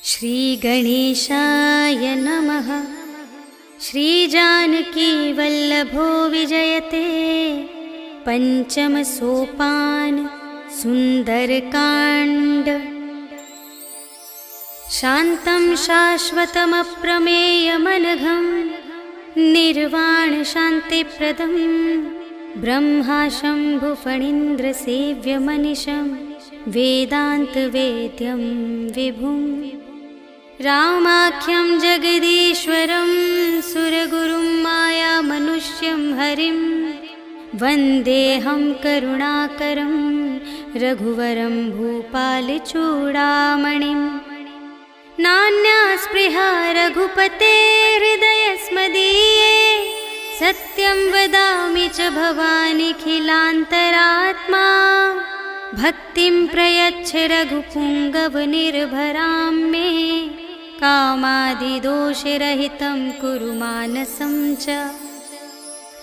श्रीगणेशाय नमः। श्रीजानकीवल्लभो विजयते पञ्चमसोपान सुन्दरकाण्ड। शान्तं शाश्वतमप्रमेयमनघं निर्वाणशान्तिप्रदं ब्रह्मा शम्भुफणीन्द्रसेव्यमनिशं वेदान्तवेद्यं विभुम्। रामाख्यं जगदीश्वरं सुरगुरुं मायामनुष्यं हरिं वन्देऽहं करुणाकरं रघुवरं भूपालचूडामणिं। नान्या स्पृहा रघुपते हृदयस्मदीये सत्यं वदामि च भवानिखिलान्तरात्मा। भक्तिं प्रयच्छ रघुपुङ्गवनिर्भरां मे कामादिदोषरहितं कुरु मानसं च।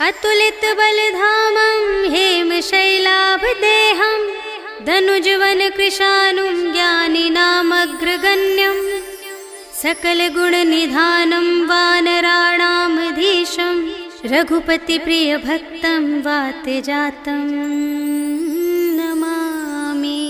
अतुलितबलधामं हेमशैलाभदेहं धनुजवनकृशानुं ज्ञानिनामग्रगण्यं सकलगुणनिधानं वानराणामधीशं रघुपतिप्रियभक्तं वातजातं नमामि।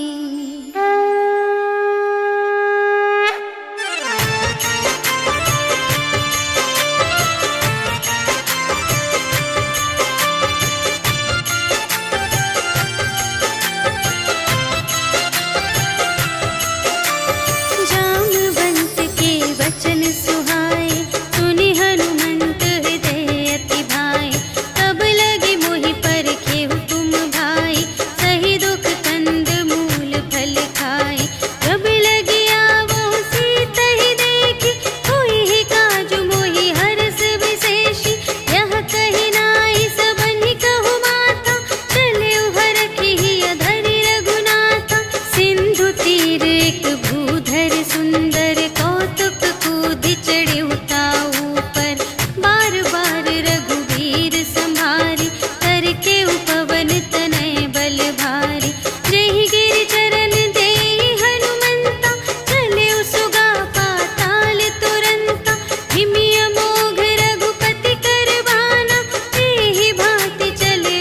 जामवंत के वचन सुहाए सुनि हनुमंत हृदय अति भाए। तब लगे मोहि परखे हुकुम भाई सही दुख कंद मूल फल खाए। जब लगी आवो सीतहि देखी होई ही काजु मोहि हरस विशेषी। यह कही नाई सबनि कहु माता चले हरखी अधरि रघुनाथा। सिंधु तीर एक भूधर सुंदर कौतुक कूदि चढ़े उताऊ पर। बार बार रघुवीर संभारी करके उपवन तनय बल भारी। जेहि गिरि चरण देहि हनुमंता चले सुगा पाताल तुरंता। हिमि अमोघ रघुपति कर बाना एहि भांति चले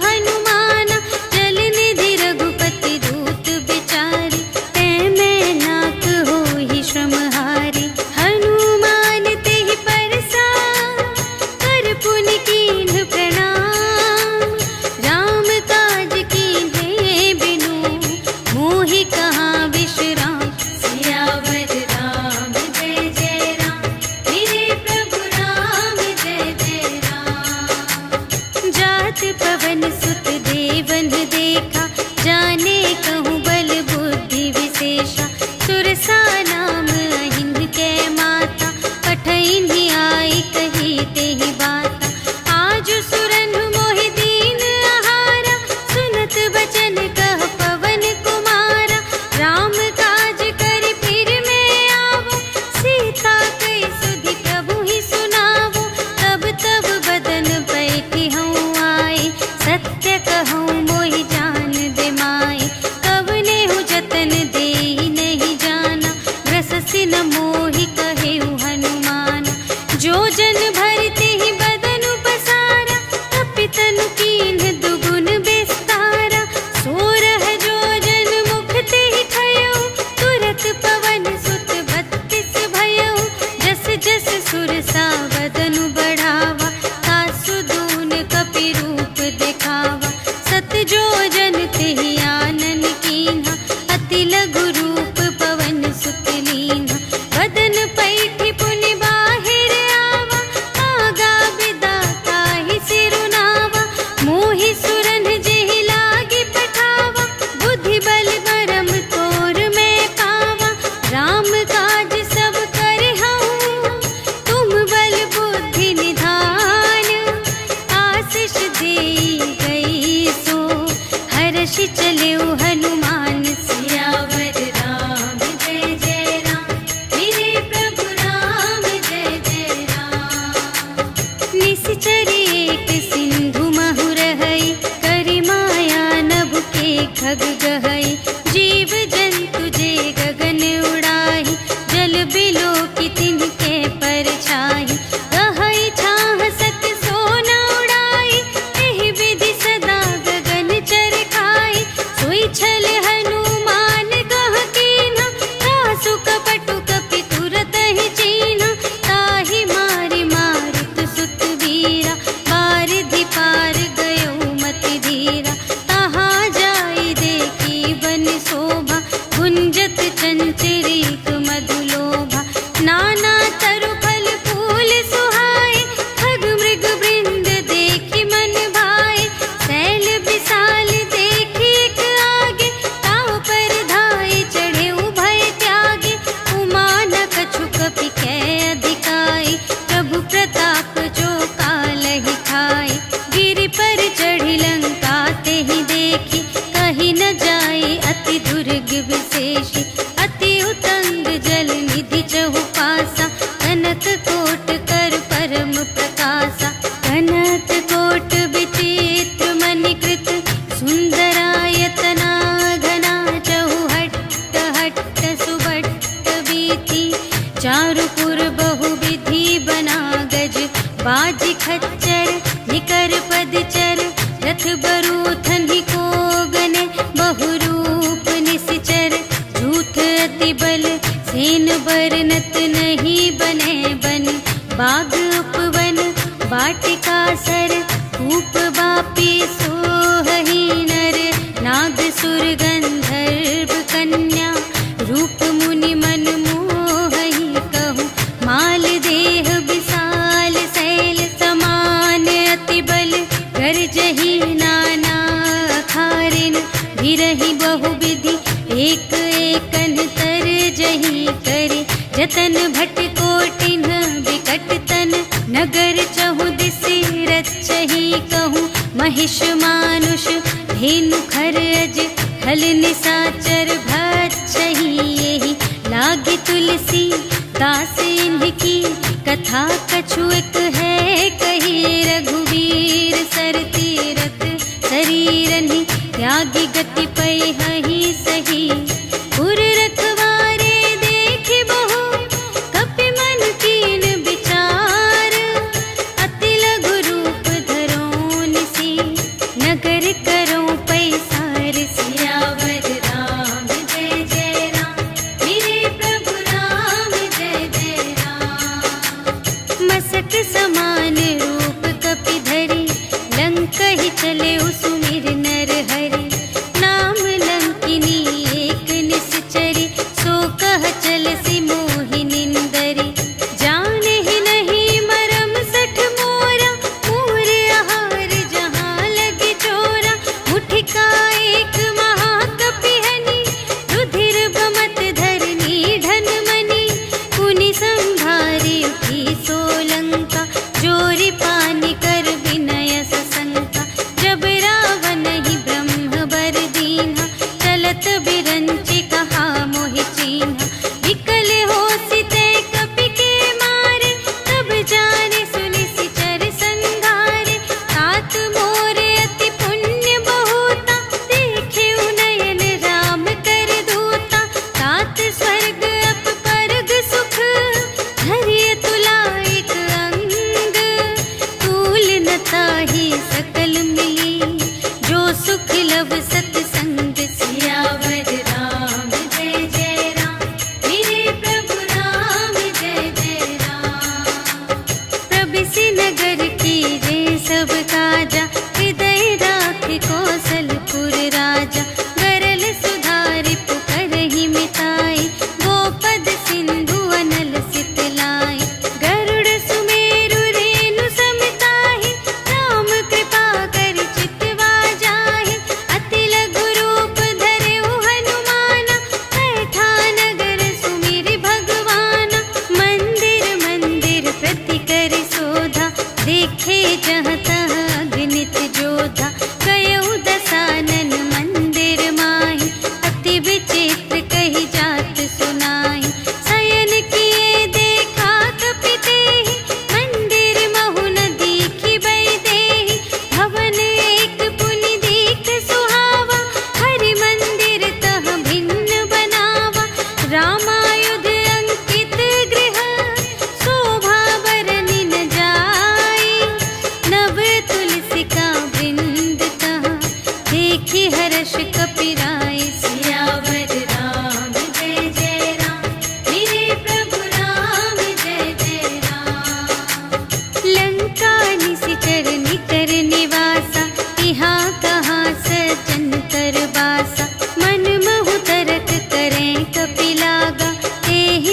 हनुमाना। जल निधि रघुपति दूत बिचारी तै मैं कटु कपटु कपि तुरत ही चीन्हा, ताहि मारि मारुत सुत वीरा, बारिधि पार गयो मति धीरा। तहाँ जाई देखी बन शोभा, गुंजत चंचरीक मधुलोभा। नाना तरु फल फूल सुहाए, खग मृग वृंद देखी मन भाए। सैल विशाल देखी एक आगे, ताव पर धाये चढ़े उभय त्यागे। उमा न कछु कपि कै अधिकाई, प्रभु प्रताप जो कालहि खाए। गिरि पर चढ़ी लंका तेहि देखी, कही न जाए अति दुर्ग विशेषी। अति उतंग जल निधि चहु पासा, कनक कोट कर परम प्रकाशा। कनक कोट विचित्र मणिकृत, सुंदरायतना घना। चहु हट्ट हट्ट सुभट्ट बीती, चारुपुर बहुविधि बना गज। बाजी खच्चर निकर पदचर, रथ बरूथन ही को गने। बहुरूप निसिचर झूठ अति बल, सेन बरनत नहीं बने बन। बाग उपवन वाटिका सर, कूप बापी सोहहि नर। नाग सुर गंधर्व कन्या, रूप मुनि मन मोहहि कहूँ। माल देह विशाल शैल समान, अति बल गरजहि नाना अखारिन। गिरहि बहुविधि एक एकन तरजहि करे। जतन भट कोटिन विकट तन, नगर चहु दिसि रचहि कहूँ। महिष मानुष धेनु खर अज, खल निसाचर भक्षहि एहि। लागे तुलसी दास इनकी, कथा कछु एक है कही। रघुवीर सर तीरथ शरीरनि, त्यागी गति पैहि सही। पुर रखवारे देखि बहु, कपि मन कीन विचार। अति लघु रूप धरो निसी, नगर करो पैसार। सियावर राम जय जय राम, मेरे प्रभु राम जय जय राम। मसक समान रूप कपि धरि, लंक ही चले सुमिर नर हरि। नाम लंक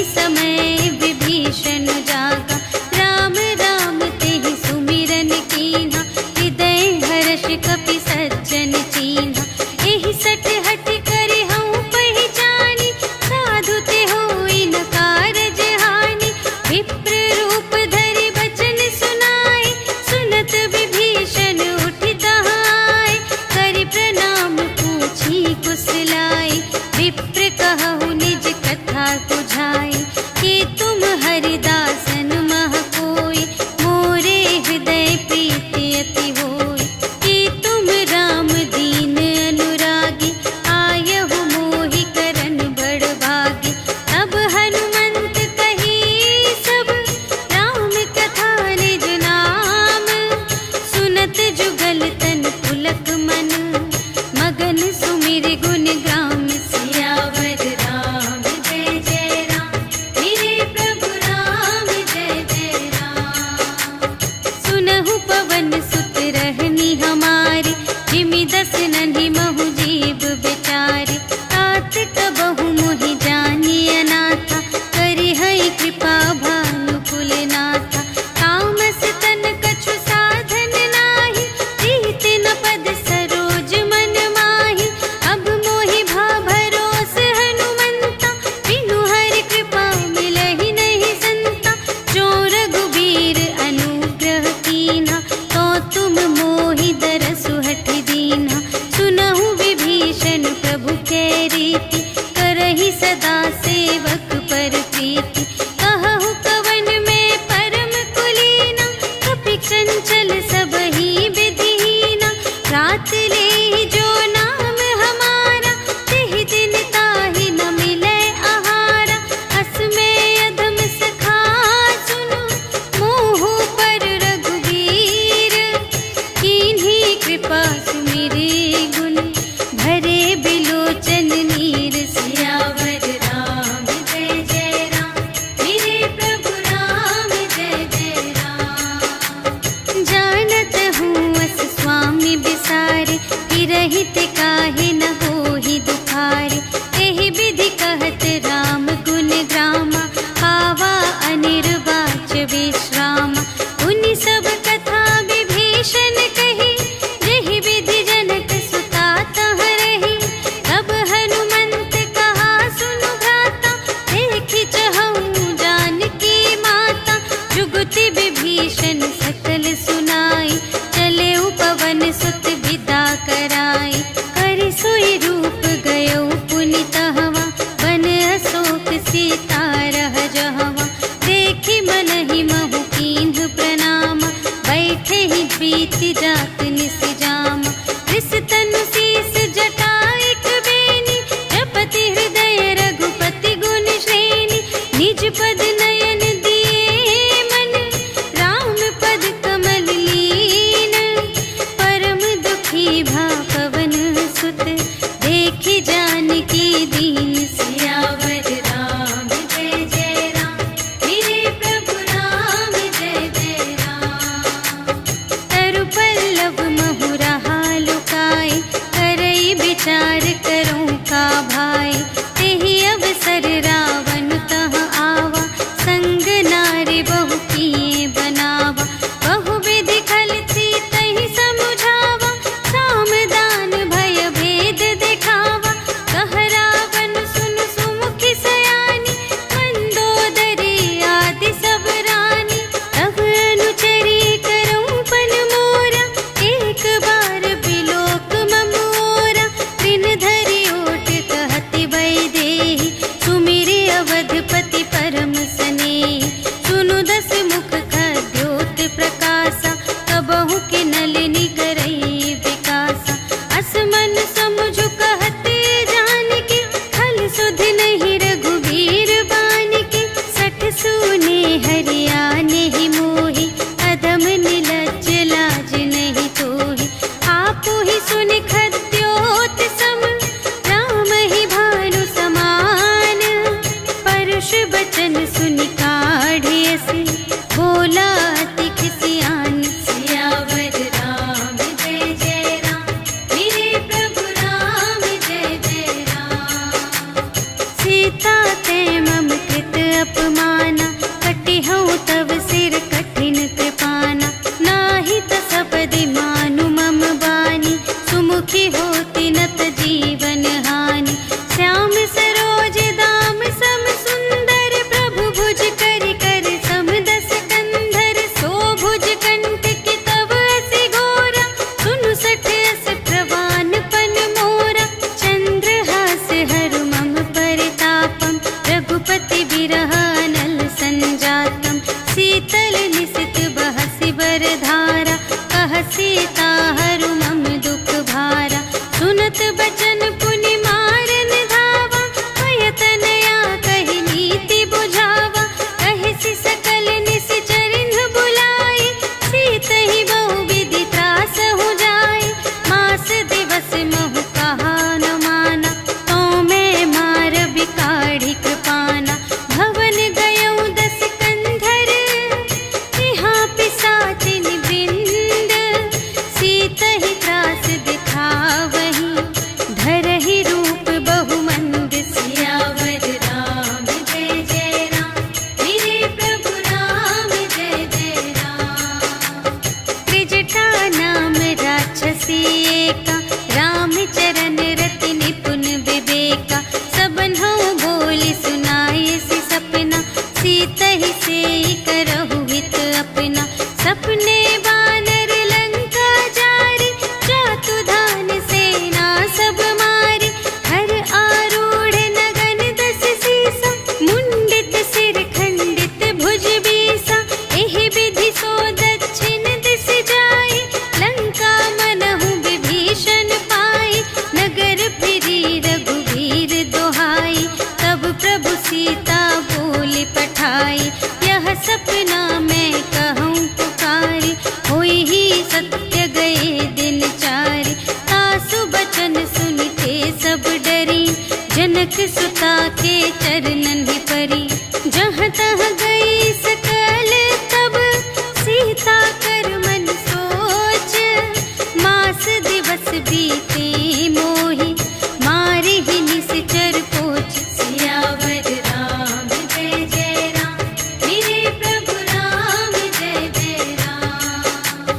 ही समय विभीषण जागा, राम राम तेहि सुमिरन कीन्हा, हृदय हर्ष कपि सज्जन चीन्हा। एहि सट हट करे हऊँ पहिचानी, साधु ते होई न कारज हानि। विप्र रूप धरि बचन सुनाए, सुनत विभीषण उठि तहाय। करि प्रणाम पूछी कुशलाए, विप्र कहु निज कथा बुझाए। कि तुम हरिदासन मह कोई, मोरे हृदय प्रीति अति होई। कि तुम राम दीन अनुरागी, आयहु मोहि करन बड़ भागी। तब हनुमंत कही सब, राम कथा निज नाम। सुनत जुगल तन पुलक मन, मगन सुमिर गुण ग्राम। सियावर राम जय जय राम, मेरे प्रभु राम जय जय राम। सुनहु पवन सुत रहनी हमारी, जिमि दस नन्हि महु जीव बिचारी। तात कबहु मोहि जानिय नाथा, करिहै कृपा भानु कुलनाथा। तामस तन कछु साधन नाही, प्रीत न पद सरोज मन माही। अब मोहि भा भरोस हनुमंता, बिनु हरि कृपा मिलहि नहीं संता। जो रघुबीर अनुग्रह कीन्हा, तो तुम मोहि दरसु हठि दीन्हा। सुनहु विभीषण प्रभु कै रीति, करहि सदा सेवक पर प्रीति। कहहु कवन में परम कुलीना, कपि चंचल सबहि विधिहीना। रात लेहि जो नाम हमारा, तेहि दिन ताहि न मिलै आहारा। अस में अधम सखा सुनु, मोहु पर रघुबीर। कीन्ही कृपा सुमिरि गुण, भरे बिलोचन नीर। सियावर राम जय जय राम, मेरे प्रभु राम जय जय राम। जानत हूँ अस स्वामी बिसारे, फिरहित काहे न होहि दुखारे। एहि विधि कहत राम गुण ग्रामा, पावा अनिर्वाच विश्रामा। उनि सब कथा विभीषण कही, जेहि विधि जनक सुता तह रही। तब हनुमंत कहा सुनु भ्राता, देखि चहऊँ जानकी माता। जुगति विभीषण सकल सुनाई, चले पवन सुत विदा कराई। करि सोई रूप गयो पुनि तहवा, बन अशोक सीता रह जहवा। देखि मनहि महु कीन्ह प्रणामा, बैठे ही बीति जात निस जामा। रिस तनु शीस जटा एक बेनी, जपति हृदय रघुपति गुण श्रेणी। निज पद नयन दिए मन, राम पद कमल लीन। परम दुखी भा पवन सुत, देखि जानकी दीन। सियावर राम जय जय राम, मेरे प्रभु राम जय जय राम। तरु पल्लव महु रहा लुकाए, करई विचार करूँ का भाई। तेहि अवसर रावण तह आवा, संग नारी बहु किए बनावा। बहु विधि खल सीतहि समुझावा, साम दान भय भेद दिखावा। कह रावण सुनु सुमुखि सयानी, मंदोदरी आदि सब रानी। तब अनुचरी करऊँ पन मोरा, एक बार बिलोक ममोरा। दिन धरि ओट कहति भय देहि, सुमिरि अवधपति परम स्नेहि। सुनु दस मुख खद्योत प्रकाशा, कबहु के नलिनी करई विकासा। अस मन समुझु कहत जानकी, खल सुध नहीं रघुबीर बानिकी। सठ सूने हरिया नहीं मोहि, अधम निलज्ज लाज नहीं तोहि। आपु ही सुनि खद्योत सम, राम ही भानु समान। परुष बचन सुनि काढ़िय से, बोला अति खिसियान। सियावर राम जय जय राम, मेरे प्रभु राम जय जय राम। सीता ते मम कृत विरह अनल संजातम शीतल निशित बहसि बरधारा कह सीता हरु मम दुख भारा सुनत बचन पुनि मारन धावा भयतनया कहि नीति बुझावा कहि सकल निश्चरिन बुलाई सीतहि बहु विधि त्रास हो जाय मास दिवस महु कहा न माना तो मैं मार बिकाढ़ी कृपाना भवन गयौ दस कंधर यहाँ पिसाचिन वृंद सीतहि त्रास दिखावहि धरहि रूप बहुमंद सियावर राम जय जय राम मेरे प्रभु राम जय जय राम त्रिजटा नाम राक्षसी एका रामचरण रति निपुण विवेका सबन्हु बोली सुनाए सि सपना सीतहि सेई करहु हित अपना सपने बानर लंका जारी जातु धान सेना सब मारी हर आरूढ़ नगन दस सीसा मुंडित सिर खंडित भुज बीसा एहि विधि सो दक्षिण दिस जाई लंका मनहु विभीषण पाई नगर फिरी रघुवीर दोहाई तब प्रभु सीता बोली पठाई यह सपना मैं कहूँ पुकारी होई ही सत्य गए दिन चारि तासु बचन सुनते सब डरी जनक सुता के चरणन ही परी जहाँ तहाँ गई सकल तब सीता कर मन सोच मास दिवस बीते मोहि मारे ही निश्चर पोच सियावर राम जय जय राम मेरे प्रभु राम जय जय राम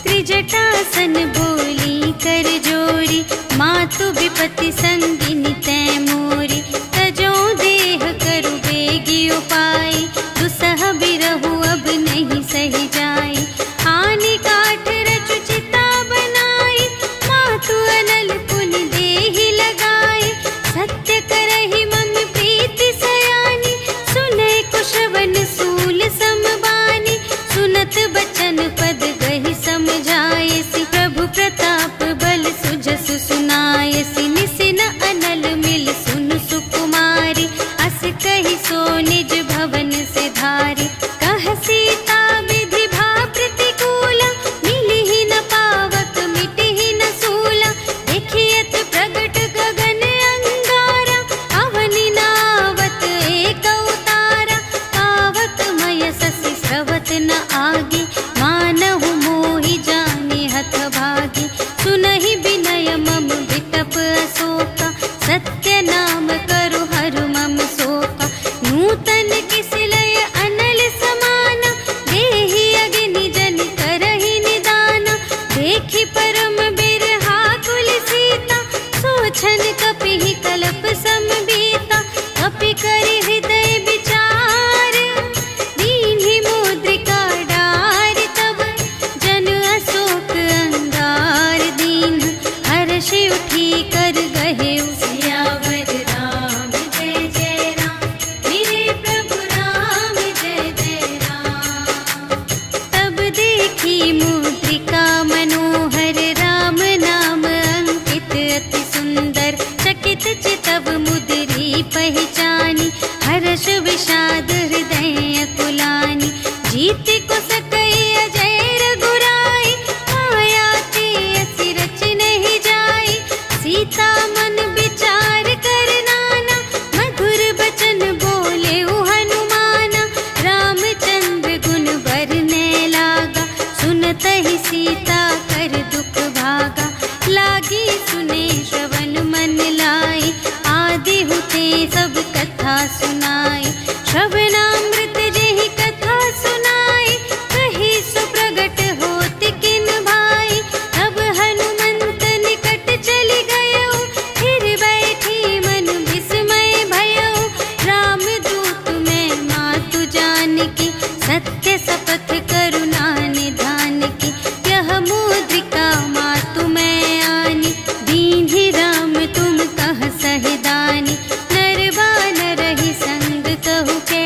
त्रिजटासन बोली कर जोरी मातु विपति संगिनी तै मोरी तजो देह करु बेगी उपाय दुसह बिरहु अब नहीं सही जाई आनी काठ रचु चिता बनाई मातु अनल पुनि देहि लगाई सत्य करहि मम प्रीति सयानी सुनै कुशवन सूल समबानी सुनत बचन पद गहि समझाए सि प्रभु प्रताप बल सुजसु सुनाय सि निसिन अनल मिल सुन सुकुमारी अस कहि सो निज भवन से धारी कह सीता विधि भा प्रतिकूला मिलिहि न पावक मिटिहि न सूला देखियत प्रगट गगन अंगारा अवनि नावत एक अवतारा पावक मय ससि स्रवत न आगे मानहु मोहि जाने हथ भागी सुनहि विनय मम विटप अशोका सत्य नाम करु हरु मम शोका नूतन किसलय अनल समाना देहि अग्नि जन करहि निदाना देखि परम बिरहा कुल सीता सोचन कपिहि कल्प समबीता कपि करि हृदय विचार दीन्हि मुद्रिका डार तब जन अशोक अंगार दीन हर्षि उठी कर गहे सियावर राम जय जय राम मेरे प्रभु राम जय जय राम तब देखी मुद्रिका मनोहर राम नाम अंकित अति सुंदर चकित चितव मुद्री पहचानी हर्ष विषाद हृदय कुलानी जीत को सकई अजय रघुराई माया ते असि रच नहीं जाई सीता मन विचार कर नाना मधुर बचन बोले हनुमाना रामचंद्र गुण बरने लागा सुनत ही सीता कर दुख भागा लागी सुने श्रवण मन लाई आदि हुते सब कथा सुनाई श्रवणामृत जेहि कथा सुनाई कही सुप्रगट होत किन भाई तब हनुमंत निकट चली गयो फिर बैठी मन विस्मय भयो रामदूत मैं मातु जानकी सत्य शपथ करुणा निधान की यह मुद्रिका मातु मैं आनी दीन्हि राम तुम कह सहिदानी नरवा न रही संग कहु के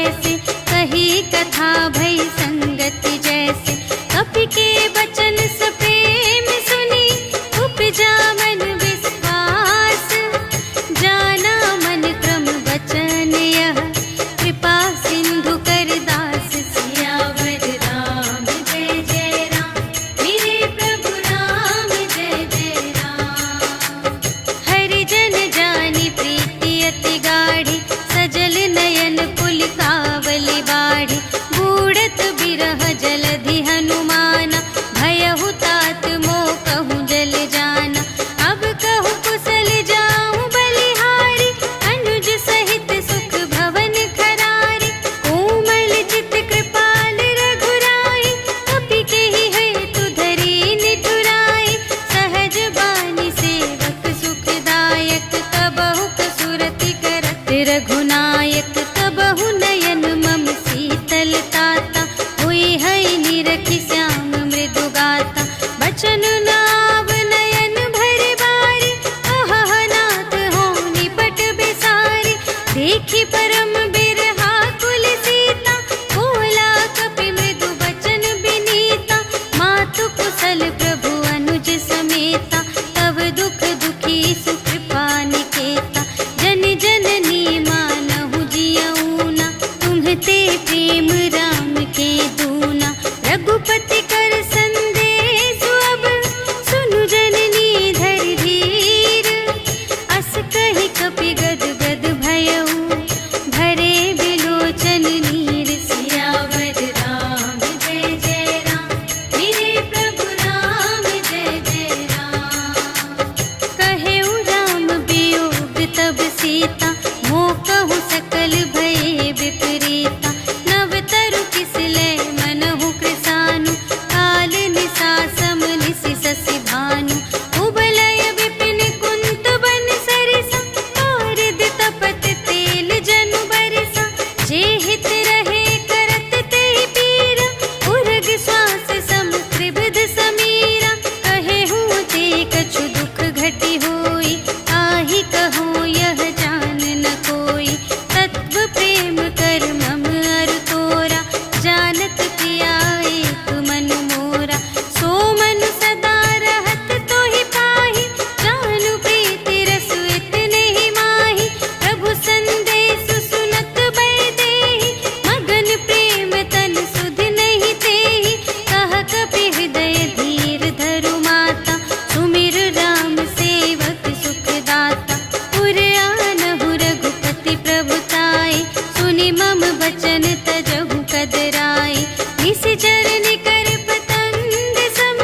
बचन तजहु कदराए। निशिचर निकर पतंग सम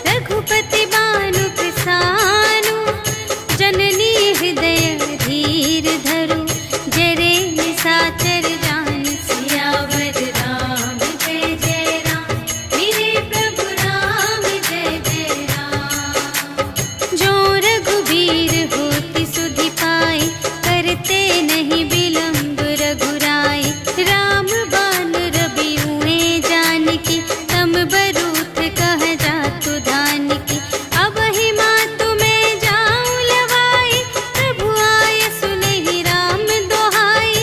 रघुपति बानु प्रसानु। जननी हृदय धीर धरु जरे निशाचर जान। सियावर राम जय जय राम मेरे प्रभु राम जय जय राम। जो रघुबीर होति सुधि पाए करते नहीं विलंब रघुराए। राम बान रबिउए जानकी तम बरूथ कह जातु धानकी। अब ही मातु मैं जाऊं लवाई प्रभु आय सुनहि राम दोहाई।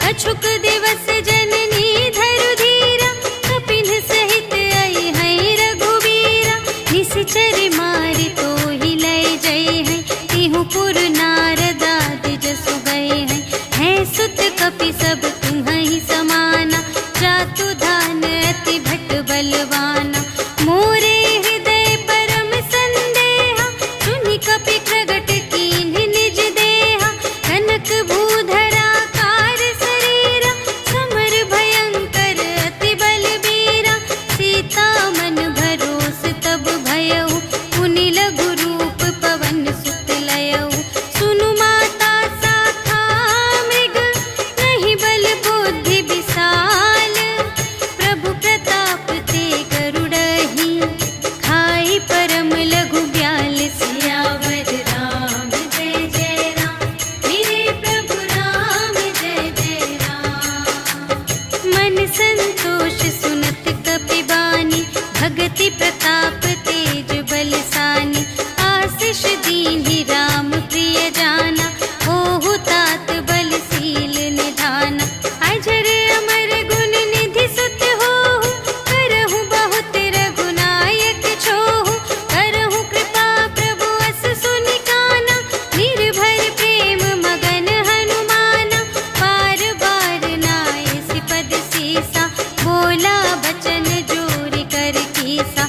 अछुक दिवस जननी धरु धीरा कपिन सहित आई है रघुबीरा। निशिचर मारि तोहि लय जय है तिहु पुर नारद आदि जसु गए हैं। है सुत कपि सब तुम्हि समाना जातु धान अति भट बलवाना। मोरे हृदय परम संदेहा सुनि कपि प्रगट कीन्ह निज देहा। कनक भूधरा कार शरीरा समर भयंकर अति बलबीरा। सीता मन भरोस तब भयउ पुनि लघु रूप पवन सुत लयउ। सुनु माता शाखा मृग नहीं बल बुद्धि विशाल। प्रभु प्रताप ते गरुड़हि खाई परम लघु ब्याल। सियावर राम जय जय राम मेरे प्रभु राम जय जय राम। मन संतोष सुनत कपि बानी भगति प्रताप तेज बलसानी। आशीष दीन्हि राम प्रिय जाना ओहु तात बलशील निधाना। अजर अमर गुण निधि सुत होहु करहु बहुत रघुनायक छोहु। करहु कृपा प्रभु अस सुनि काना निर्भय प्रेम मगन हनुमाना। बार बार नाय सिपद सीसा बोला बचन जोरि कर कीसा।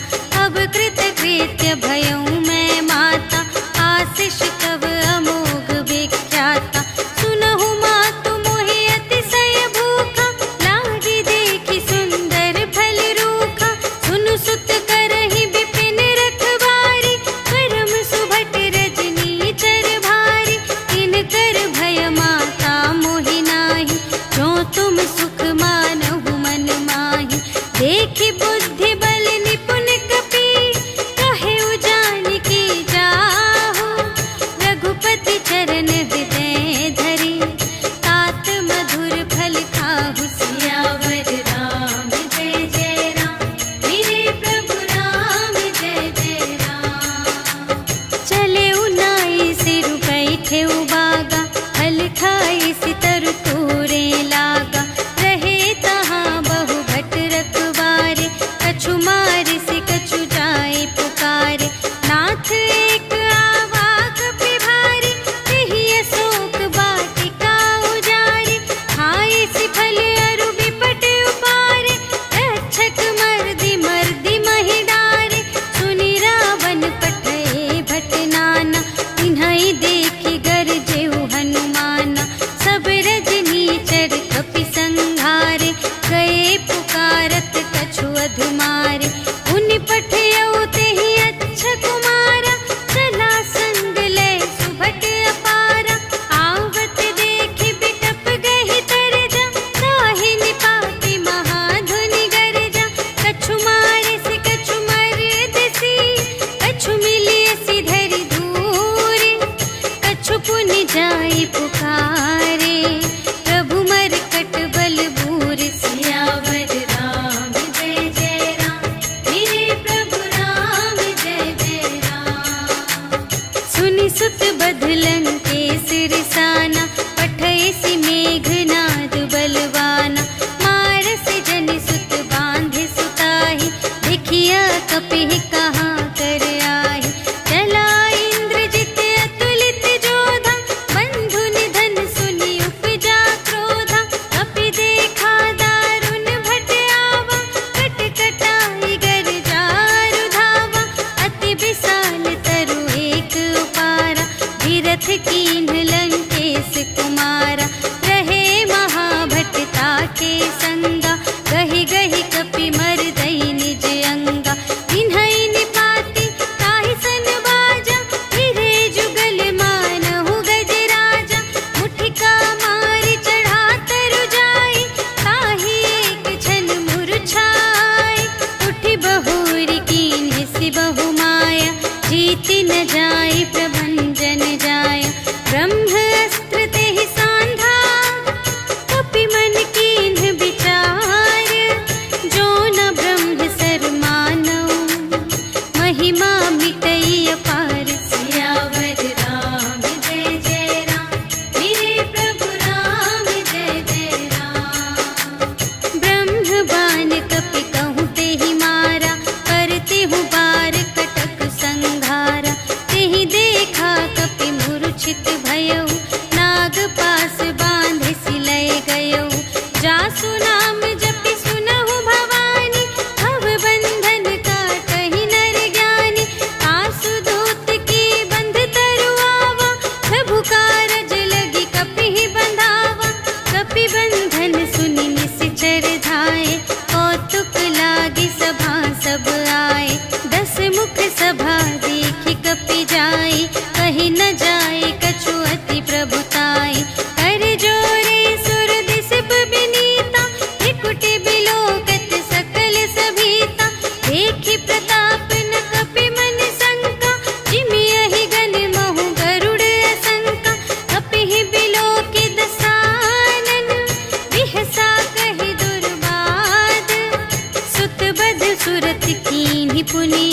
पुनि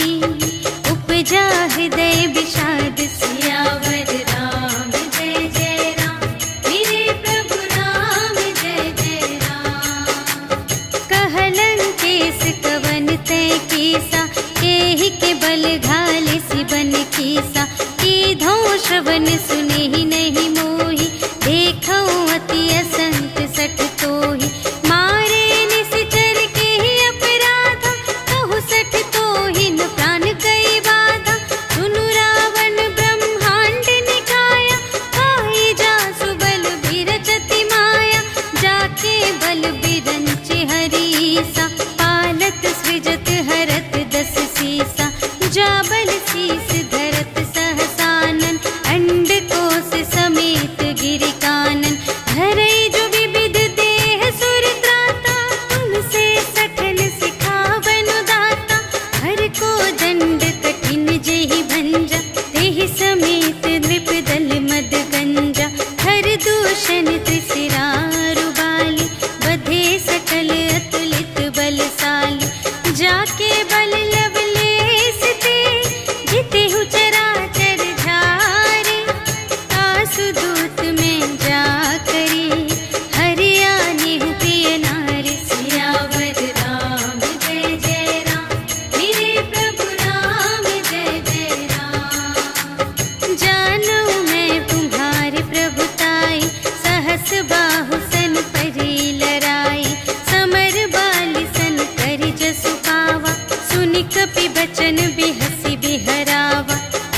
उपजा हृदय विषाद सियावर राम जय जय राम मेरे प्रभु राम जय जय राम। कहलन केस कवन तय कीसा एहि के बल घाले सिबन कीसा कीधो श्रवण सुने ही नहीं मोहि देखो अति असंत सठ तोहि मारे निश्चर के ही अपराधा कहु सठ तोहि न प्राण गई बाधा सुनु रावण ब्रह्मांड निकाया खाई जासु बल बिरचति माया जाके बल बिरंचि हरीसा पालत सृजत हरत दस सीसा जा बल शीस धरत सहसानन अंड कोश समेत गिरि कानन धरई जो विविध देह सुर त्राता तुमसे सठन सिखावन दाता हर को दंड कठिन जेहि भंजा तेहि समेत नृप दल मद गंजा हर दूषण त्रिशिरारु बाली बधे सकल अतुलित बलशाली जाके बल लवलेस ते जितेहु चराचर झारे आसु दूत में जा करी हरियाणि प्रिय नारी सियावर राम जय जय राम मेरे प्रभु राम जय जय राम। जानो मैं तुम्हारी प्रभुताई सहस बाहु सन परी लराई समर बाली सन करि जसु पावा सुनि कपि बचन बिहसि बिहरावा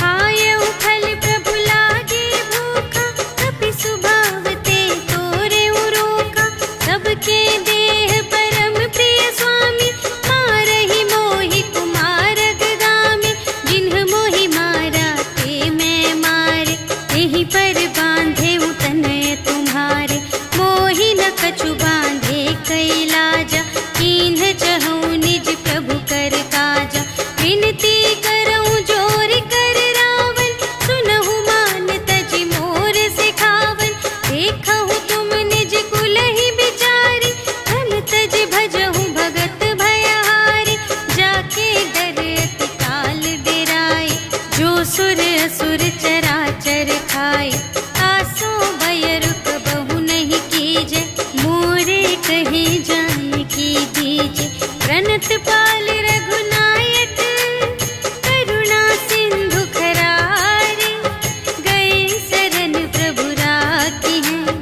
आयउ फल प्रभु लागे भूखा कपि सुभाव ते तोरे रोका सबके देह परम प्रिय स्वामी मारहि मोहि कुमार गगामी जिन्ह मोहि मारा ते मैं मारे तेहि पर बांधे तनय तुम्हारे मोहि न कछु बांधे कैलाजा कीन्ह चहु निज प्रभु कर काजा विनती करऊं जोर कर रावण सुनहु मान तजि मोर सिखावन देखहु तुम निज कुल ही बिचारी धन तज भजहु भगत भयहारी जाके डर अति काल डेराए जो सुर असुर चराचर खाए आसो भय रुक बहु नहीं कीजे मोरे कहे जाए की दीजे प्रणत पाल रघुनायक करुणा सिंधु खरारे गए शरण प्रभु राखी हैं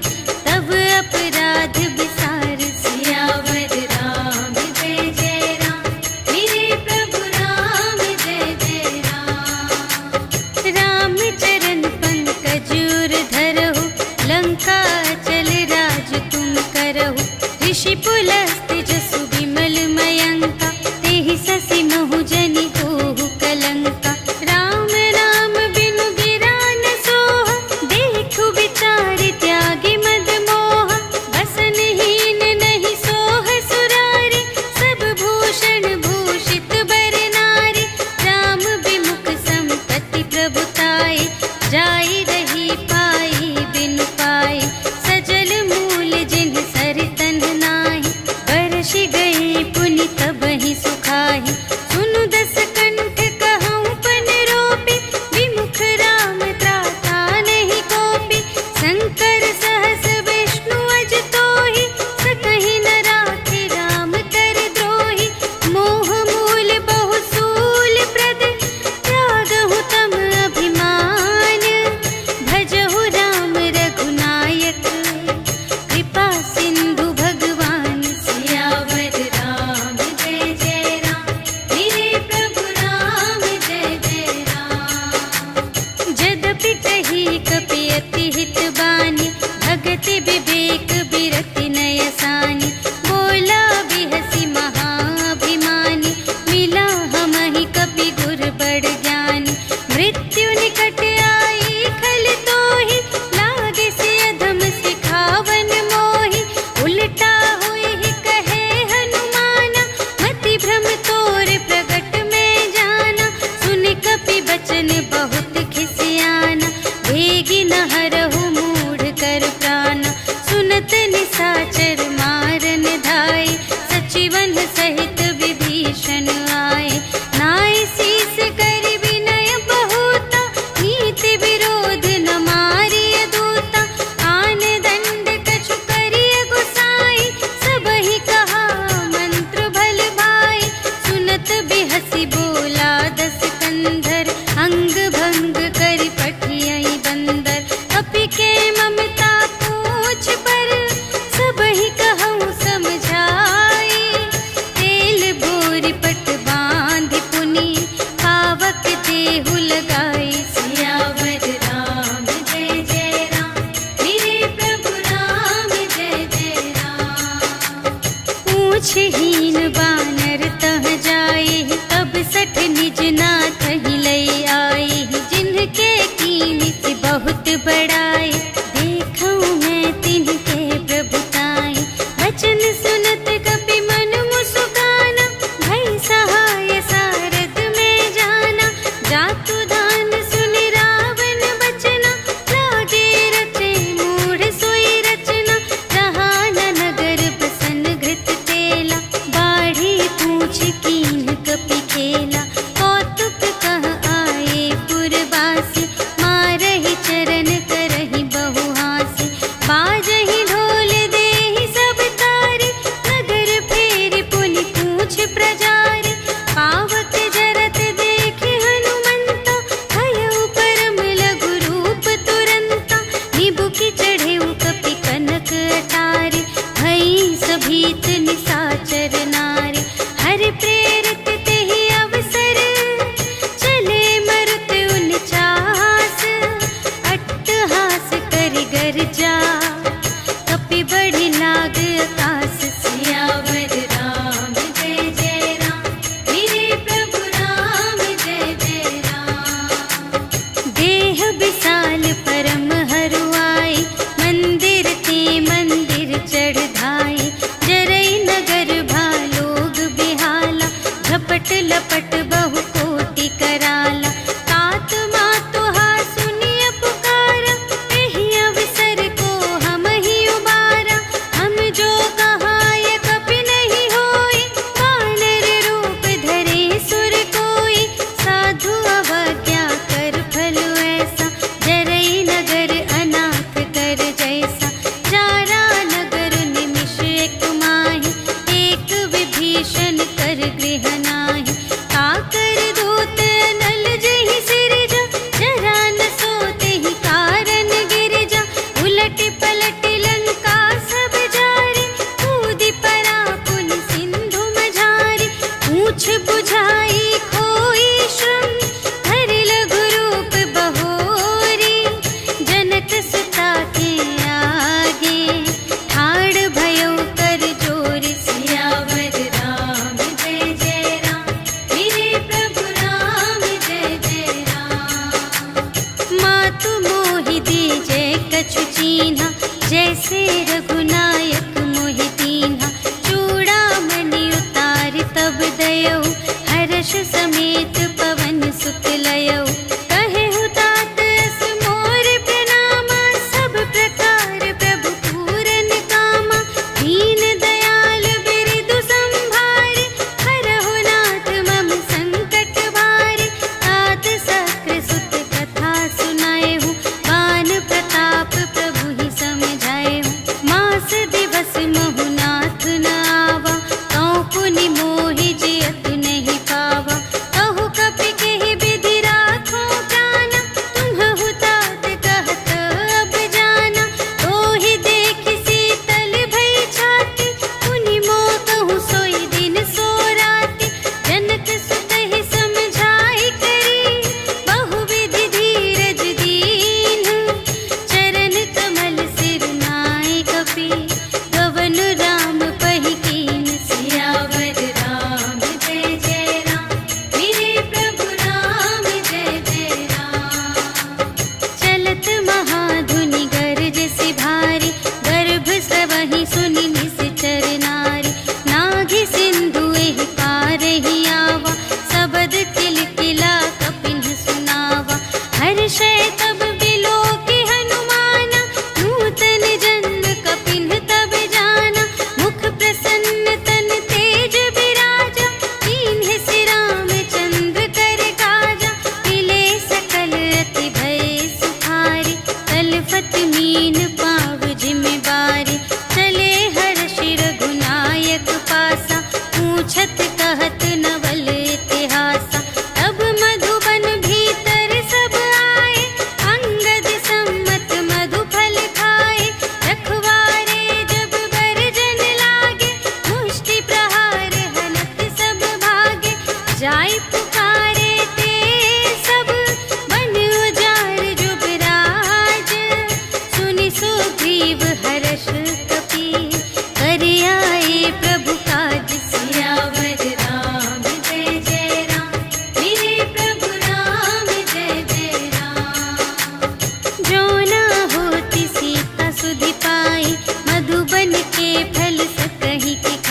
तब अपराध विसार सियावर राम जय जय राम मेरे प्रभु राम जय जय राम। राम चरण पंकज उर धरहु लंका चल राज तुम करहु ऋषि पुलस्त जसु विमल मयंका तेहि ससि महु जनि होहु कलंका राम नाम बिनु गिरा न सोहा देखु विचारि त्यागी मद मोहा बसनहीन नहीं सोह सुरारी सब भूषण भूषित बर नारी राम विमुख संपत्ति प्रभुताई जाई रही पाई बिनु पाई सजल मूल जिन्ह सर तन्ह नाही बरषि पूछहीन बानर तह जाए, तब सठ निज नाथ ही लई आए। जिनके कीन से बहुत बड़ाए, देखूं मैं तिनके प्रभुताई। वचन सुनत कपि मन मुस्काना, भई सहाय सारद में जाना। जातु दान सुनि रावण बचना, लागे रचे मूढ़ सोई रचना। जहान नगर बसन घृत तेला, बाढ़ी पूछ कीन कपि खेला। कौतुक कह आए पुरवासी, मारहि चरण करहि बहु हासी। बाजहि ढोल देहि सब तारी, नगर फेरि पुनि पूछ प्रजारी। पावक जरत देखि हनुमंता, भयउ परम लघु रूप तुरंता। निबुकि चढ़ेउ कपि कनक अटारी, भई सभीत निसाचर नारी। हरि प्रेरित तेहि अवसर, चले मरुत उनचास। अट्टहास करि गर्जा, कपि बढ़ि लाग आकाश। सियावर राम जय जय राम, मेरे प्रभु राम जय जय राम। देह विशाल परम हरुआई, मंदिर ते मंदिर चढ़ धाई। जरई नगर भालोग बिहाला, झपट लपट बहु कोटि कराला। तात मातु हा सुनिय पुकारा, एहि अवसर को हम ही उबारा। हम जो कहाय कपि नहीं होई, वानर रूप धरे सुर कोई। साधु अवज्ञा कर फल ऐसा, जरई नगर अनाथ कर जैसा। जारा नगर निमिष एक माहि, एक विभीषण कर गृह नाही। काकर दूत अनल जहि सिरजा, जरा न सोतेहि कारण गिरजा। उलटि पलटि लंका सब जारी, कूदि परा पुनि सिंधु मझारी। पूछ बुझाई खोई श्रम, धरि लघु रूप बहोरी। जनक सुता के आगे, ठाड़ भयउ कर जोर। सियावर राम जय जय राम, मेरे प्रभु राम जय जय राम। मातु मोहि दीजै कछु चीन्हा, जैसे रघुनायक मोहि दीन्हा। चूड़ामणि उतारि तब दयौ, हर्ष समेत पवन सुत लयौ। कहेहु तात अस मोर प्रणामा, सब प्रकार प्रभु पूरन कामा। दीन दयाल बिरदु संभारे, हरहु नाथ मम संकट भारे। तात सक्र सुत कथा सुनाएहु, बान प्रताप प्रभु ही समझाएहु। मास दिवस महु नाथ न आवा, कौ पुनि मोहि जियत नहीं पावा। कहु कपि केहि विधि राखो प्राना, तुम्हहु तात कहत अब जाना। तोहि देखि शीतल भई छाती, पुनि मोह कहूँ सोई दिन सो राति। जनक सुतहि समझाई करी, बहु विधि धीरज दीन्ह। चरण कमल सिर नाय कपि, गवन राम पहि कीन। सियावर राम जय जय राम, मेरे प्रभु राम जय जय राम। चलत महाधुनि गरज सि भारी, गर्भ सबहि सुनि निश्चर नारी। नाघि सिंधु एहि पार ही आवा, सबद किलकिला कपिन सुनावा। हर्षै तब बिलोकि हनुमाना, नूतन जन्म कपिन तब जाना। मुख प्रसन्न तन तेज बिराजा, कीन्ह सि रामचंद्र कर काजा। मिले सकल अति भय सुखारी, तलफत मीन पाव जिम बारी। चले हर्षि रघुनायक पासा, पूछत कहत नवल इतिहासा। तब मधुबन भीतर सब आए, अंगद सम्मत मधु फल खाए। रखवारे जब बरजन लागे, मुष्टि प्रहार हनत सब भागे। जाय पुकारे ते सब, बन उजार जुबराज। सुनि सुग्रीव हर्ष कपि, करि आए प्रभु काज।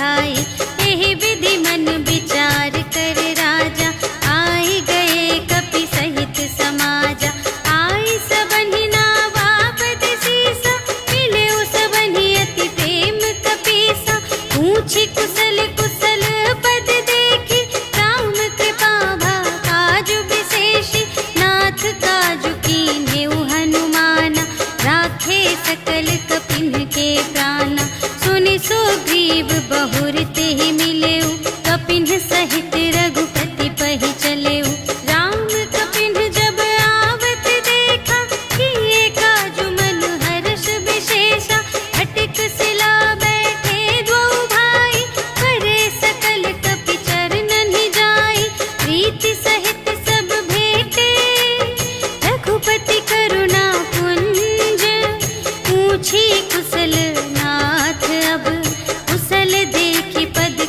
बढ़ाए। यही विधि मन विचार कर राजा, आई गए कपि सहित समाजा। आई सबनि नावापद सीसा, मिले सबनि अति प्रेम कपीसा। पूछी कुशल कुशल पद देखी, राम कृपा भा काजु विशेषी। नाथ काजु कीन्हेउ हनुमाना, राखे सकल कपिन के प्राणा। सुनि सुग्रीव बहुर तेहि मिलेउ, कपिन सहित रघुपति पहि चलेउ। राम कपिन जब आवत देखा, किए काजु मन हर्ष विशेषा। अटक सिला बैठे द्वौ भाई, करे सकल कपि चरणन जाई। प्रीति सहित सब भेटे, रघुपति करुणा पुंज। पूछी कुशल नाथ अब, कुशल देखी पद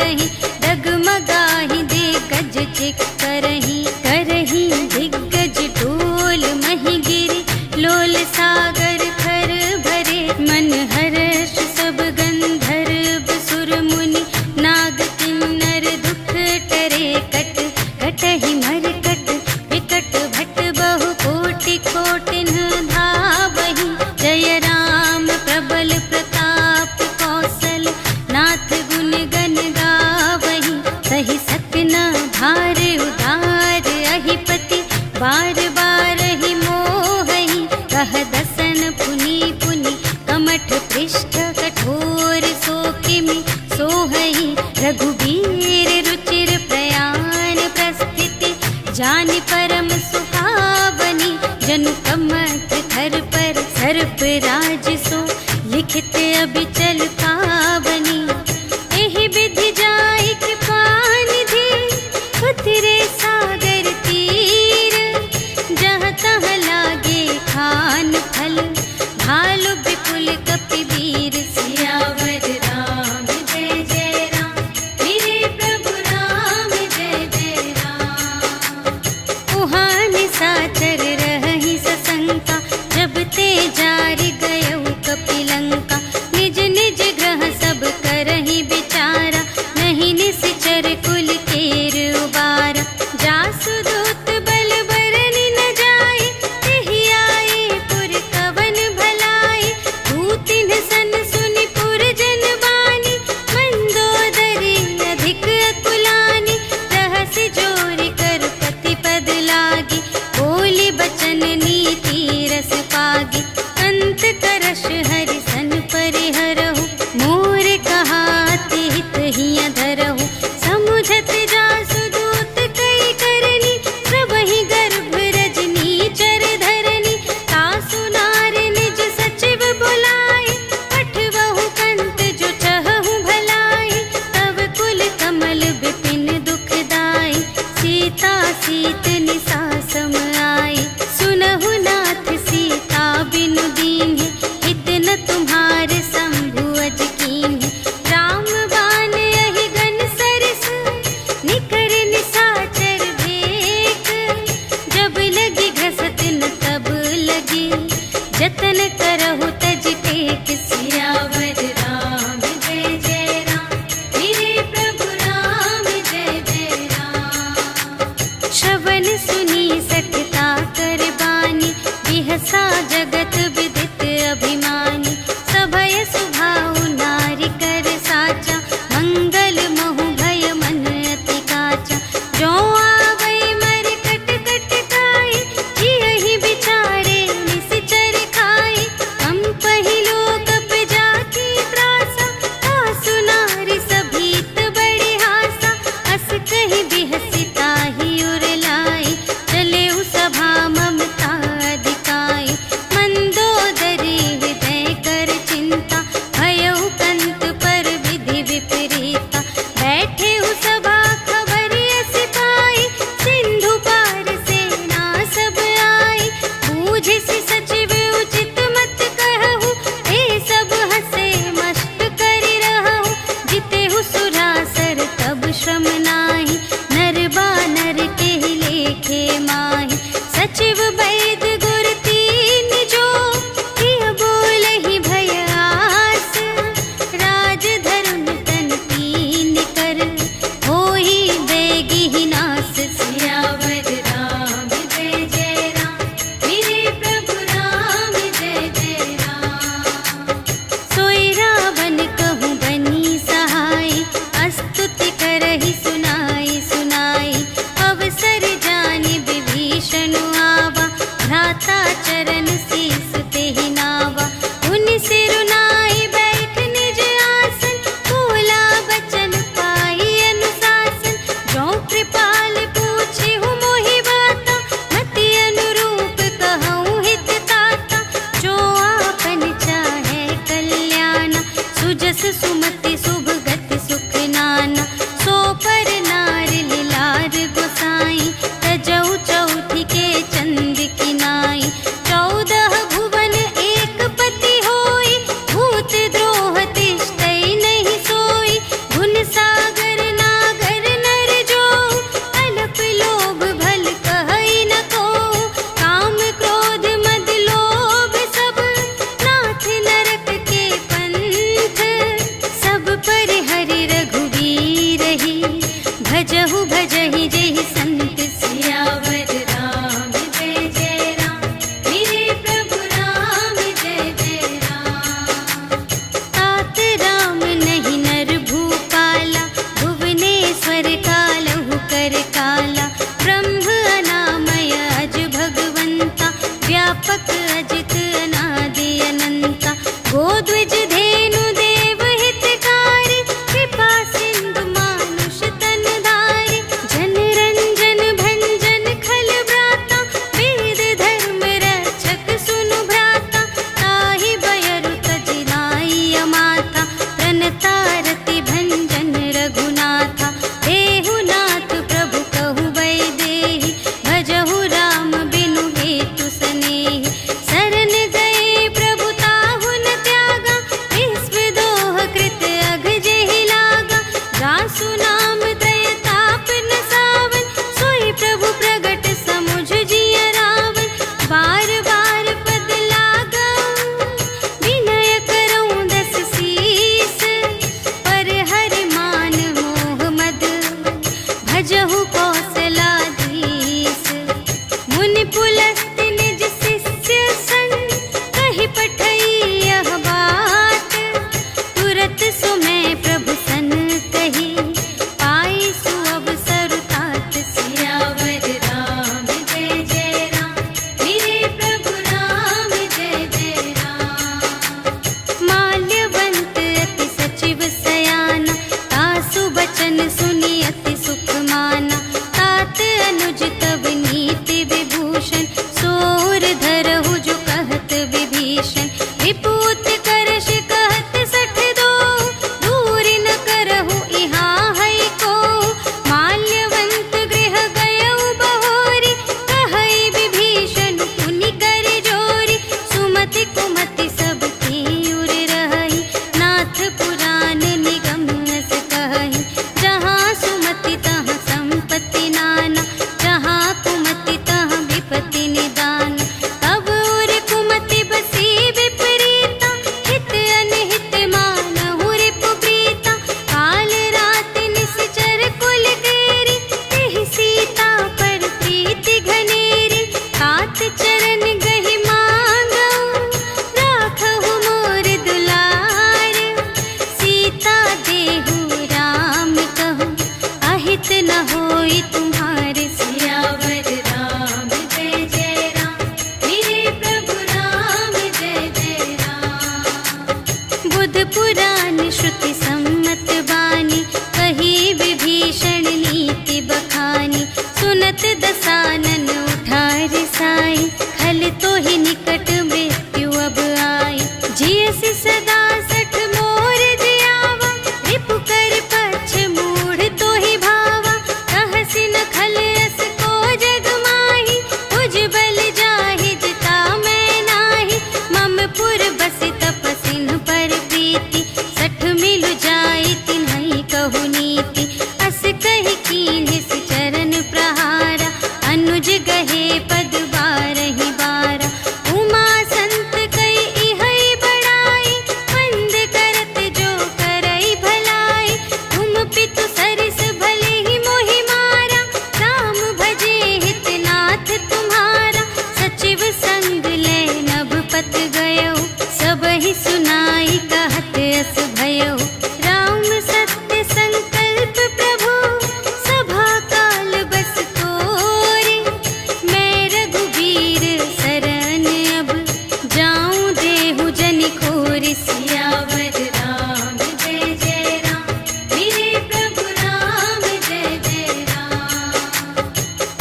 करही, डगमगाही दिग्गज चिक करही, करही दिग्गज टोल मही गिरी, लोल सागर खर भरे, मन हर्ष सब गंधर्व सुर मुनि, नाग किन्नर दुख टरे, कट कटहि मरकट विकट भट बहु कोटि कोटिन धावहि, जय राम प्रबल प्रताप कौशल नाथ गुण गण गावहि, सहि सकना भार उदार अहिपति, बार बार ही मोहहि, कह दसन पुनि पुनि, कमठ पृष्ठ कठोर सो किमि सोहहि, रघुबीर रुचिर प्रयाण प्रस्थिति, जानि परम सुहावनी, जनु कमठ धर पर सर्प राज सो, लिखित अबिचल पावनी, एहि विधि जाय कृपा निधि, उतरे सागर तीर, जहाँ तहाँ लागे खान फल, भालु विपुल कपिवीर, सियावर राम जय जय राम, मेरे प्रभु राम जय जय राम। उहाँ निशाचर रहहि सशंका, जब ते जारि गयउ कपिलंका, निज निज ग्रह सब करहि विचारा, नहीं निश्चर कुल केर उबारा, जासु दूत बल बरनि न जाय, तेहि आए पुर कवन भलाई, दूतिन सन सुनि पुर जन बानी, मंदोदरी अधिक अकुलानी, रहसि जोरि कर पति पद लागी, बोली बचन नीति रस पागी, अंत करश हरि सन परिहरहु, मोर कहाति हित हिय धरहु, समुझत जासु दूत कई करनी, प्रभहि गर्भ रजनी चर धरनी, तासु नार निज सचिव बुलाए, पठवहु कंत जो चहहु भलाई, तब कुल कमल विपिन दुखदाई, सीता सीत निसा सम आई, सुनहु नाथ सीता बिनु दीन्हि, हित न तुम्हारे शंभु अज कीन्हि, राम बाण यहि गन सरिस, निकर निशाचर भेक, जब लगी घसत न तब लगी, जतन करहु तज टेक, सियावर राम जय जय राम, मेरे प्रभु राम जय जय राम। श्रवण सुनी सठता कर बानी, बिहसा जगत विदित अभिमानी, सभय सुभाउ नारी कर साचा, मंगल महु भय मन अति काचा, जो आवै मर कट कट खाई, जियहि विचारे निश्चर खाई, कंपहि लोक जाति त्रासा, तासु नारी सभीत बड़े हासा, अस कहि बिहसि ताहि उर लाई, चलेउ सभा ममता अधिकाई, मंदोदरी हृदय कर चिंता, भयउ कंत पर विधि विपरीता, बैठेउ सभा खबर अस पाई, सिंधु पार सेना सब आई, बूझिसि सचिव उचित मत कहु, ए सब हसे मस्त करि रहु, जितेहु सुरासर तब श्रम नाही, नर बानर केहि लेखे माहि, सचिव वैद गुर तीन जो, किय बोलहि भय आस, राज धरुन तन तीन कर, होहि बेगिहि नास, सियावर राम जय जय राम, मेरे प्रभु राम जय जय राम। सोई रावण कहूँ बनी सहाय, स्तुति करहि सुनाई सुनाई, अवसर जानि विभीषण आवा, भ्राता चरण शीस तेहि नावा, उनि सिरुनाई बैठ निज आसन, बोला बचन पाई अनुशासन, जो कृपाल पूछेहु मोहि बाता, मति अनुरूप कहूँ हित ताता, जो आपन चाहे कल्याण, सुजस सुमति शुभ गति सुख नाना, सो पर भजहु भजहि जेहि संत सियावर रामचंद्र जय राम, मेरे प्रभु राम जय जय राम। तात राम नहीं नर भूपाला, भुवनेश्वर कालहु कर काला। ब्रह्म अनामय अज भगवंता, व्यापक अजित अनादि अनंता। गोद्विज धेनु देव हितकारी, कृपा सिंधु मानुष तन धारी। जन रंजन भंजन खल व्राता, वेद धर्म रक्षक सुनु भ्राता। ताहि बयरु तजि नाई माथा, प्रणतारति भंजन रघुनाथा। देहु नाथ प्रभु कहु वैदेही, भजहु राम बिनु हेतु सनेही। शरण गए प्रभु ताहु न त्यागा, विश्व दोह कृत अघ जेहि लागा। रासु नाम त्रय ताप न सावन, सोई प्रभु प्रगट समुझ जिय रावण। बार बार पद लागऊं, विनय करऊं दस सीस। पर हरि मान मोह मद, भजहु कौशलाधीश। मुनि पुलस्त्य निज शिष्य संग, कहि पठई यह बात। तुरत सुमय प्रभु सन कही, पाई सुअवसर तात। सियावर राम जय जय राम, मेरे प्रभु राम जय जय राम। माल्यवंत अति सचिव सयाना, तासु बचन सुनि अति सुख माना। तात अनुज तब नीति विभूषण, सोर धरहु जो कहत विभीषण। विपूत करश कहत सठ दो, दूरि न करहु इहाँ है को। माल्यवंत गृह गयउ बहोरी, कहई विभीषण पुनि कर जोरी। सुमति कुमति सब की उर रहई, नाथ पुराण निगम अस कहई। जहाँ सुमति तहाँ संपत्ति नाना, जहाँ कुमति तहाँ विपत्ति निदान। तब उर कुमति बसी विपरीता, हित अनहित मानहु रिपु प्रीता। काल रात निश्चर कुल केरी, तेहि सीता पर प्रीति घनेरी। तात चरण गहि मांगऊं, राखहु मोर दुलार। सीता देहु राम कहूँ, अहित न होई तुम्हारे। सियावर राम जय जय राम, मेरे प्रभु राम जय जय राम। बुध पुराण श्रुति सम्मत बानी, कही विभीषण नीति बखानी। सुनत दसानन उठार साई, खल तो ही निकट मृत्यु अब आई। जियसि सदा सठ मोर जियावा, रिपु कर पक्ष मूढ़ तो ही भावा। कहसि न खल अस को जग माही, तुझ बल जाहि जिता मैं नाही। मम पुर बसि तपसिन पर प्रीति, सठ मिलु जाई तिन्हई कहु नीति। अस कहि कीन्हिस चरण प्रहारा, अनुज गहे पद बारहि बारा। उमा संत कई इहै बड़ाई, मंद करत जो करई भलाई। तुम पितु सरिस भले ही मोहि मारा, राम भजे हित नाथ तुम्हारा। सचिव संग ले नभ पत गयो, सबहि सुनाई कहत अस भयो। राम सत्य संकल्प प्रभु, सभा काल बस तोरे। मैं रघुबीर शरण अब, जाऊं देहु जनि खोरि। सियावर राम जय जय राम, मेरे प्रभु राम जय जय राम।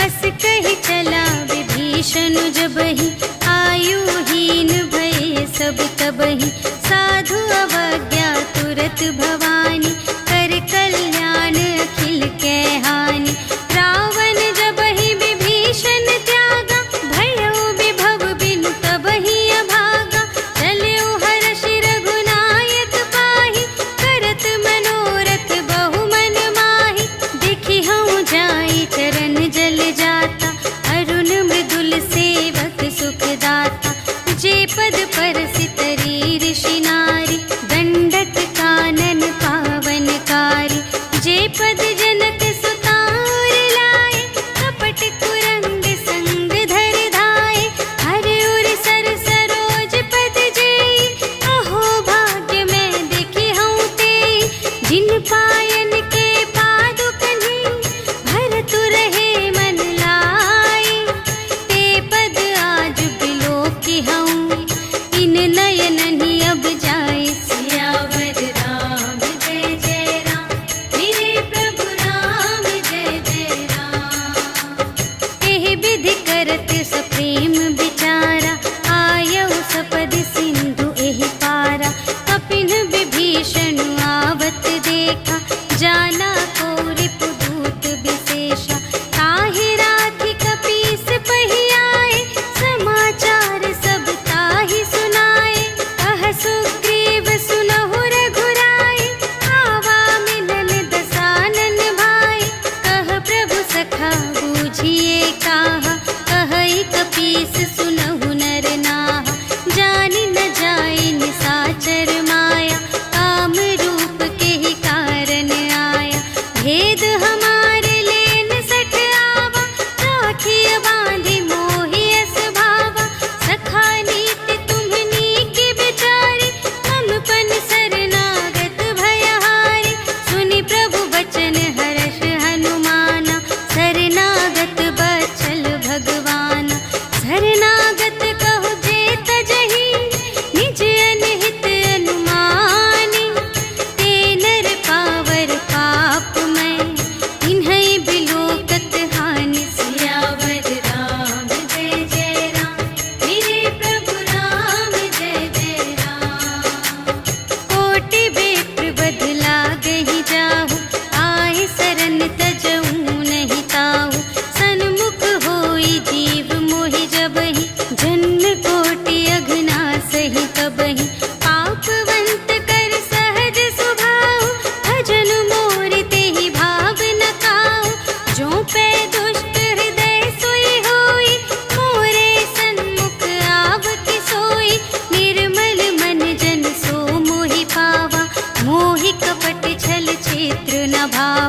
अस कहि चला विभीषण जबहि, आयुहीन भये सब तबहि। साधु अवज्ञा तुरत भवानी, कर कल्याण अखिल के हानि। रावण जबहि विभीषण त्यागा, भयउ विभव बिनु तबहि अभागा। चलउ हर्षि रघुनायक पाहि, करत मनोरथ बहु मन माहि। देखि हऊँ जाई चरण जल जाता, अरुण मृदुल सेवक सुख दाता। जे पद परसि तरी ऋषि नारी, दंडक कानन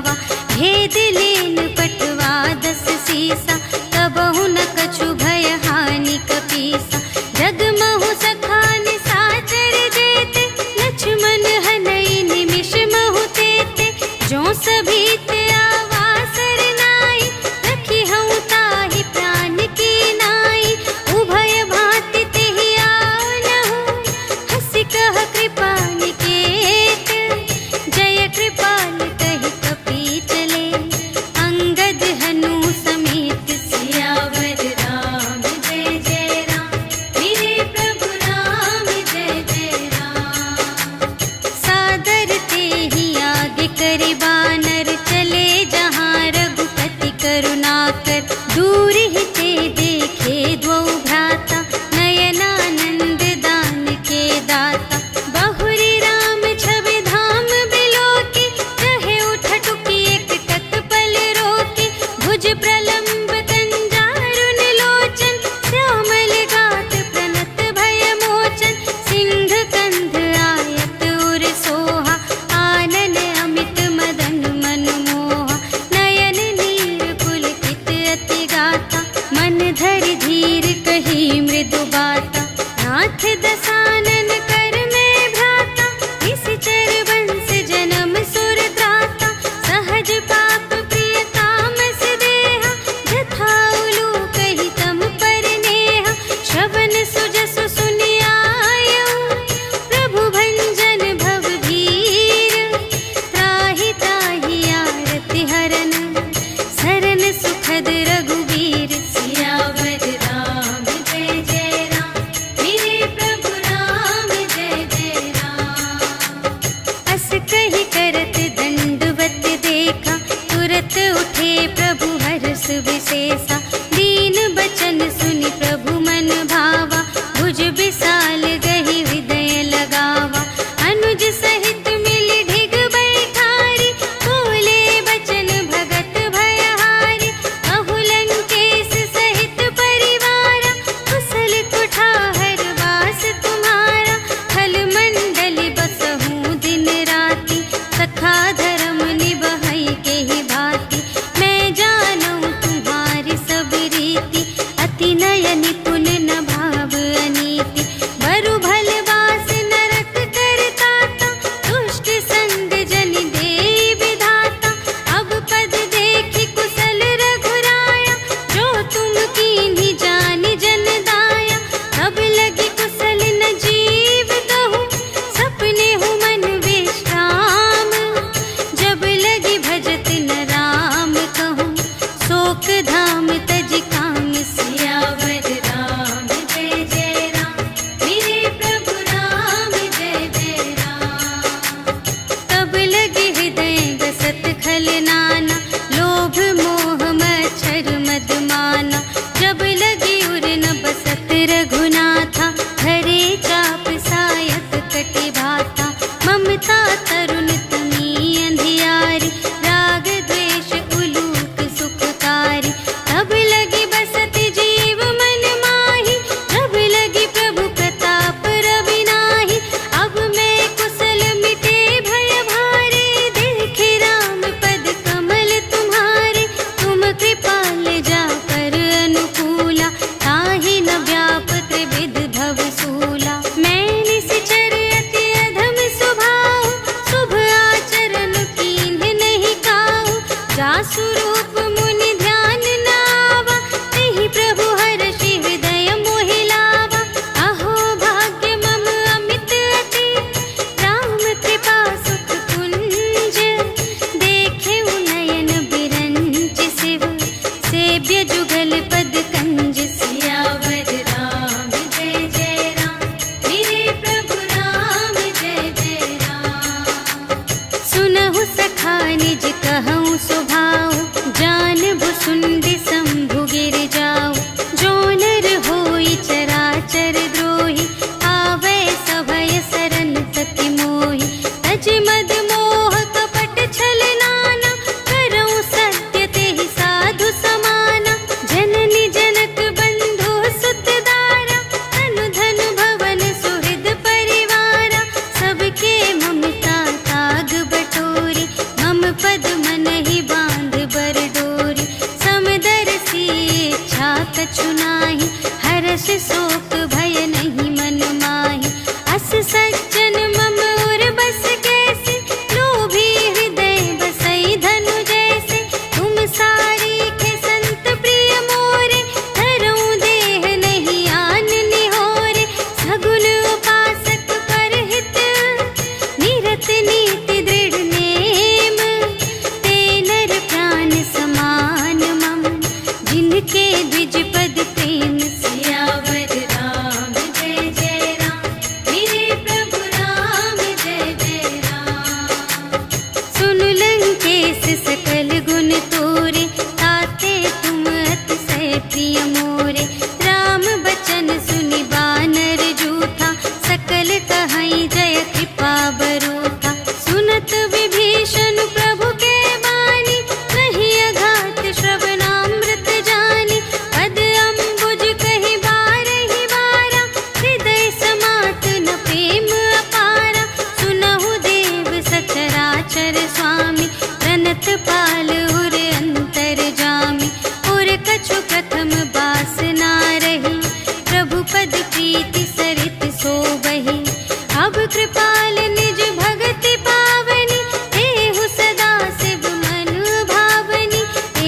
पावा। भेद लेन पटवा 10 सीसा, तबहु न कछु भय हानि कपीसा। जगमहु सखान साचर जेते, लक्ष्मण हनई निमिष महु तेते। जो सभी ते आवासर नाई, रखी हूँ ताहि प्राण की नाई। उभय भांति तेहि आनहु, हंसि कह कृपा निकेत। जय कृपाल कहि कपि चले, अंगद हनु समेत। सियावर राम जय जय राम, मेरे प्रभु राम जय जय राम। सादर तेहि आगे करि बानर, चले जहाँ रघुपति करुणाकर। दूर ही ते देखे द्वौ भ्राता, नयनानंद दान के दाता। बहुरी राम छवि धाम बिलोकी, रहे उठटुकी एक तत्पल रोकी। भुज प्रलंब कंजारुन लोचन, श्यामल गात प्रणत भय मोचन। सिंह कंध आयत उर सोहा, आनन अमित मदन मनमोहा। नयन नीर पुलकित अति गाता, मन धरि धीर कही मृदु बाता। नाथ दसानन कर में भ्राता, निश्चर वंश जन्म सुर त्राता। सहज पाप प्रिय तामस देहा, जथा उलूक ही तम पर नेहा। श्रवण सुजसु सुनि आयऊ, प्रभु भंजन भव भीर। त्राहि ताहि आरति हरन, सरन सुखद रघुवीर। सियावर राम जय जय राम, मेरे प्रभु राम जय जय राम। अस कहि करत दंडवत देखा, तुरत उठे प्रभु हर्ष विशेषा। दीन बचन सुनि प्रभु मन भावा, भुज विशाल गहि हृदय लगावा। अनुज सहित मिलि ढिग बैठारी, बोले बचन भगत भयहारी। कहु लंकेश सहित परिवारा, कुशल कुठार वास तुम्हारा। खल मंडल बसहु दिन राति, सखा धर्म निबहै केहि भांति। मैं जानूं तुम्हारी सब रीति, अति नय निपुण न भाव अनीति। बरु भल वास नरक करताता, दुष्ट संग जन देई विधाता। अब पद देखि कुशल रघुराया, जो तुम कीन्ही जानि जन दाया। तब लगी कुशल न जीव कहूँ, सपने हूँ मन विश्राम। जब लगी भजत न राम कहूँ, शोक धाम तज काम। सियावर राम जय जय राम, मेरे प्रभु राम जय जय राम। तब लगे हृदय गसत खल नाना, लोभ मोह मच्छर मद माना। जब लगी उर न बसत रघुनाथा, धरे चाप सायक कटि भाता। ममता तरुण तमी अंधियारी, राग द्वेष उलूक सुखकारी। तब लगी बसत जीव मन माही, जब लगी प्रभु प्रताप रवि नाही। अब मैं कुशल मिटे भय भारे, देखे राम पद कमल तुम्हारे। तुम कृपाल जा कर अनुकूला, ताहि न व्याप त्रिविध भव सूला। मैं निश्चर अति अधम स्वभाव, शुभ आचरण कीन्ह नहीं काहू। जासु रूप मुनि ध्यान न आवा, तेहि प्रभु हर्षि हृदय मोहि लावा। अहो भाग्य मम अमित अति, राम कृपा सुख कुंज। देखेउ नयन बिरंच शिव, सेव्य जुगल पद कंज। सियावर राम जय जय राम, मेरे प्रभु राम जय जय राम। सुनहु सखा निज कहूँ स्वभाव, तोरे, ताते तुम अतिशय प्रिय मोरे। राम बचन सुनि बानर जूठा, सकल कहई जय कृपा बरूठा। सुनत विभीषण प्रभु के बानी, नहीं अघात श्रवणामृत जानी। पद अम्बुज कहि बारहि बारा, हृदय समात न प्रेम अपारा। सुनहु देव सचराचर स्वामी, प्रणत पाल उर अंतर जामी। और कछु प्रथम बास ना रही, प्रभु पद प्रीति सरित सोबहि। अब कृपाल निज भगति पावनी, देहु सदा शिव मन भावनी।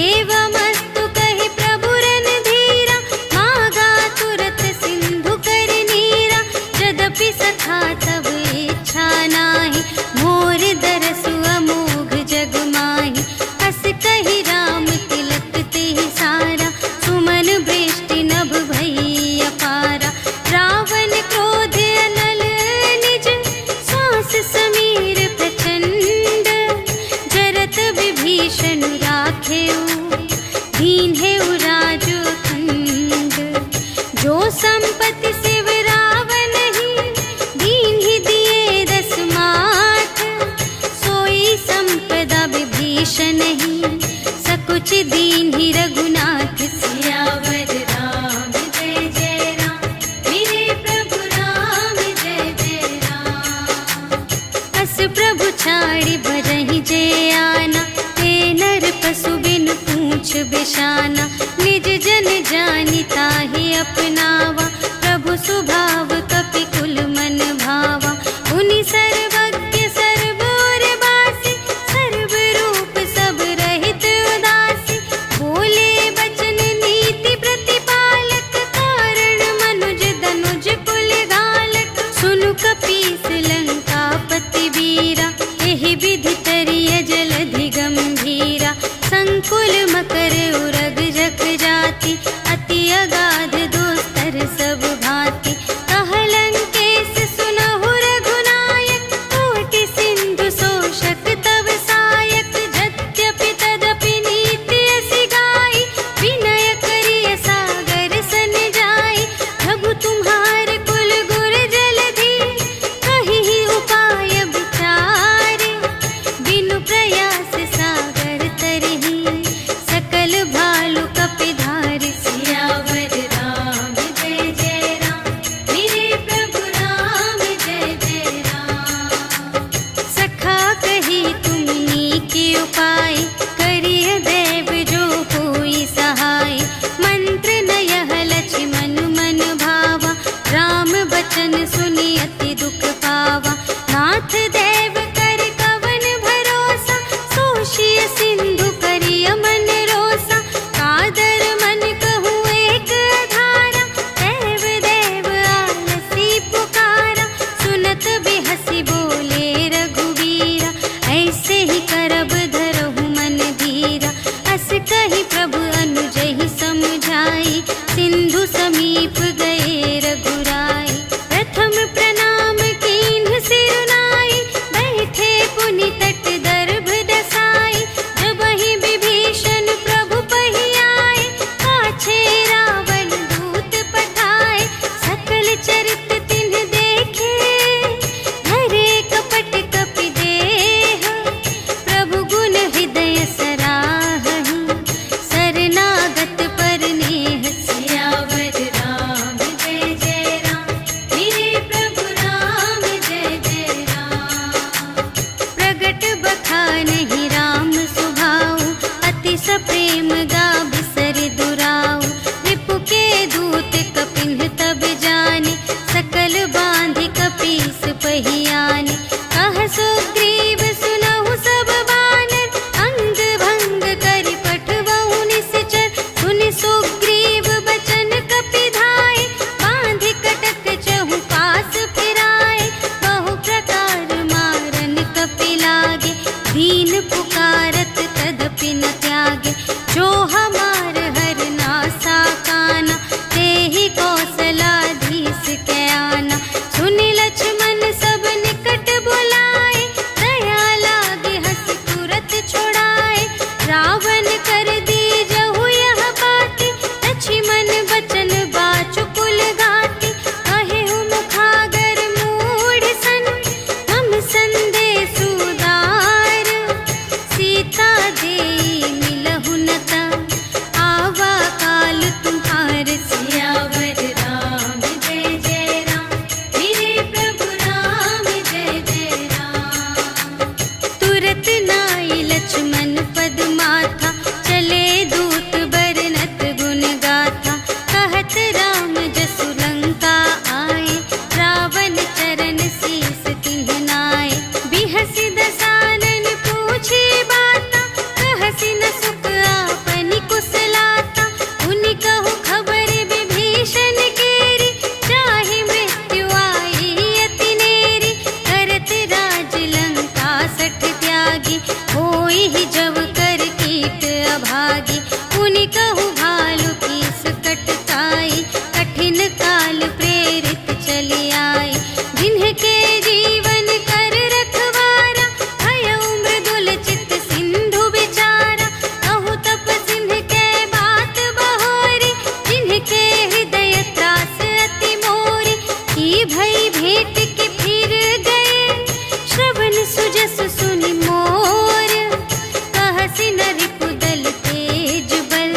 एवमस्तु कहि प्रभु रणधीरा, मागा तुरत सिंधु कर नीरा। यद्यपि सखा तब इच्छा नाही, मोर दरसु अमोघ जग माही। हस कहि राम तिलक तेहि सारा, सुमन वृष्टि नभ भई अपारा। रावण क्रोध अनल निज, श्वास समीर प्रचंड। जरत विभीषण राखेउ, दीन्हेउ राजु अखंड। जो संपत्ति शिव रावण ही, दीन्हि दिए दस माठ। सोई संपदा विभीषण ही, सकुच दीन्हि रघुनाथ। सियावर राम जय जय राम, मेरे प्रभु राम जय जय राम। अस प्रभु छाड़ि बरहि जे आना, ते नर पशु बिनु पूछ बिशाना। निज जन जानि ताहि अपनावा, प्रभु सुभाव कपि कुल मन भावा। उनि सर्वज्ञ सर्व और बासी, सर्व रूप सब रहित उदासी। बोले बचन नीति प्रतिपालक, कारण मनुज धनुज कुल घालक। सुनु कपीस लंकापति वीरा, एहि विधि तरिय जलधि गंभीरा। संकुल मकर उरग जग जाति, अति अगाध दोस्तर सब भांति। कहलंकेश सुनहु रघुनायक, कोटि सिंधु शोषक तव सायक। यद्यपि तदपि नीति असी गाई, विनय करिय सागर सन जाई। प्रभु तुम्हार कुल गुर जलधि, कहिहि उपाय विचारे। बिनु प्रयास सागर तरहि, सकल भालु कपिधारि। सियावर राम जय जय राम, मेरे प्रभु राम जय जय राम। सखा कही तुमनी के उपाय, करिय देव जो कोई सहाय। मंत्र न यह लक्ष्मण मन भावा, राम बचन सुनि अति दुख पावा। नाथ देव कर कवन भरोसा, सोषिय सिंधु करिय मन रोसा। कादर मन कहूँ एक आधारा, देव देव आलसी पुकारा। सुनत बिहसी बोले रघुवीरा, ऐसे ही करब धरहु मन धीरा। अस कहि प्रभु अनुजहि समझाई, सिंधु समीप गए रघुराई। प्रथम प्रणाम कीन्ह सिरुनाई, बैठे पुनि तट दर्भ दसाई। जबहि विभीषण प्रभु पहि आए, पाछे रावण दूत पठाए। सकल चरित तिन्ह देखे, धरे कपट कपि देह। प्रभु गुण हृदय सराहहि, शरणागत पर नेह। सियावर राम जय जय राम, मेरे प्रभु राम जय जय राम। प्रगट बखानहि राम सुभाऊ, अति सप्रेम गा बिसर दुराऊ। रिपु के दूत कपिन्ह तब जाने, सकल बांधि कपीस पहि आने। कह सुग्रीव सुनहु सब बानर, अंग भंग करि पठबहु निश्चर। सुनि सुग्रीव बचन कपिधाय, बांधि कटक चहु पास फिराए। बहु प्रकार मारन कपि लागे, दीन पुकारत तदपि न त्यागे। जो हमार हर नासा काना, तेहि कौशलाधीश के आना। सुनि लक्ष्मण सब निकट बुलाए, दया लागे हंस तुरत छुड़ाए। रावण चले दूत बरनत गुण गाथा, कहत राम जसु लंका आए, रावण चरण शीस तिन्ह नाए। बिहसि दसानन पूछे बाता, कहसि न सुख आपनि कुशलाता। उनि कहु खबर विभीषण केरी, चाहे मृत्यु आई अति नेरी। करत राज लंका सठ त्यागी, होई ही जब कर कीट अभागी। उनि कहु भालु कीस कटकाई, कठिन काल प्रेरित चली आई। जिन्हके जीवन कर रखवारा, भयउ मृदुल चित सिंधु विचारा। कहु तप सिंह के बात बहोरी, जिनके हृदय त्रास अति मोरी। की भई भेंट के फिर गए, श्रवण सुजस सुनि मोर। कहसि न रिपुदल तेज बल,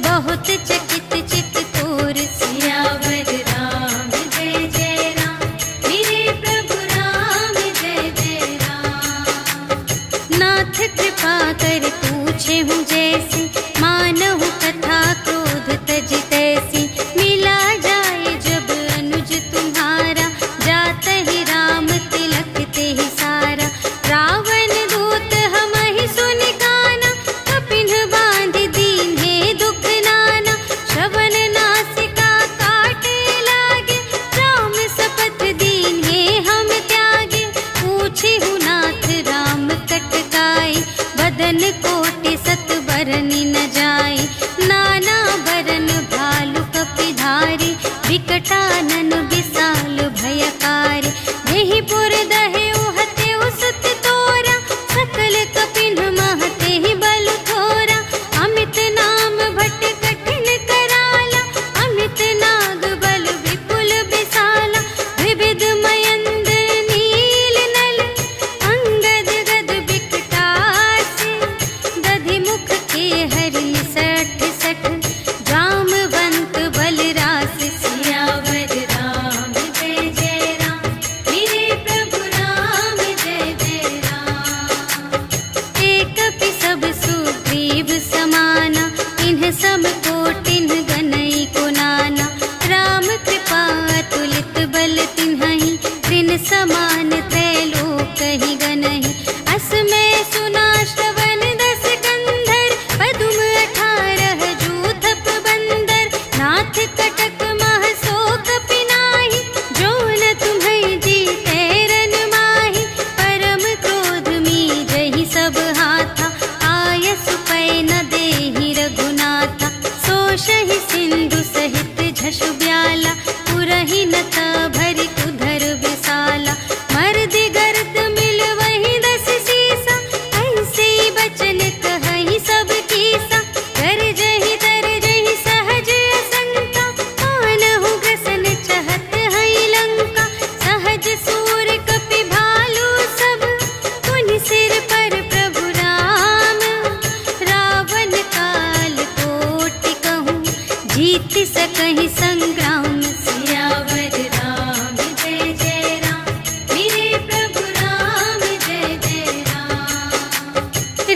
बहुत चकित चित तोर। सियावर राम जय जय राम, मेरे प्रभु राम जय जय राम। नाथ कृपा कर पूछे हूँ जैसी, मानहु कथा क्रोध तज तैसी। मिला जाए जब अनुज तुम्हारा, जात ही राम तिलक ते ही सारा। रावण दूत हमहि सुनि काना, कपिन बांधि दीन्हे दुख नाना। श्रवण नासिका काटे लागे, राम शपथ दीन्हे हम त्यागे। पूछिहु नाथ राम कटकाई, बदन कोटि सत बरनि न जाई। नाना बरन भालु कपिधारी, विकटानन विशाल भयकारी। देहि पुर दहेउ हतेउ सुत तोरा, सकल कपिन महते ही बलु थोरा। अमित नाम भट कठिन कराला, अमित नाग बल विपुल विशाला। विविध मयंद्र नील नल, अंगद गद विकटासी। दधि मुख के हरि सठ सठ, जामवंत बलरास। सियावर राम जय जय राम, मेरे प्रभु राम जय जय राम। एक कपि सब सुग्रीव समाना, इन्ह सम कोटिन्ह गनई को नाना। राम कृपा अतुलित बल तिन्हहि, त्रिन समान त्रैलोक ही गनहि। अस में सुना श्रवण दस कंधर, पदुम 18 जूथप बंदर। नाथ कटक मह शोक पिनाहि, जो न तुम्हें जीते रन माहि। परम क्रोध मीजहि सब हाथा, आयसु पै न देहि रघुनाथा। सोषहि सिंधु सहित झसु ब्याला, पुरहि न भरि उधर विशाला। मर्दि गर्द मिल वही दस सीसा, ऐसे बचन कहहि सब कीसा। गरजहि तरजहि सहज असंका, मानहु ग्रसन चहत हई लंका। सहज सूर कपि भालु सब, पुनि सिर पर प्रभु राम। रावण काल कोटि कहूँ, जीत सकहि संग्राम। सियावर राम जय जय राम, मेरे प्रभु राम जय जय राम।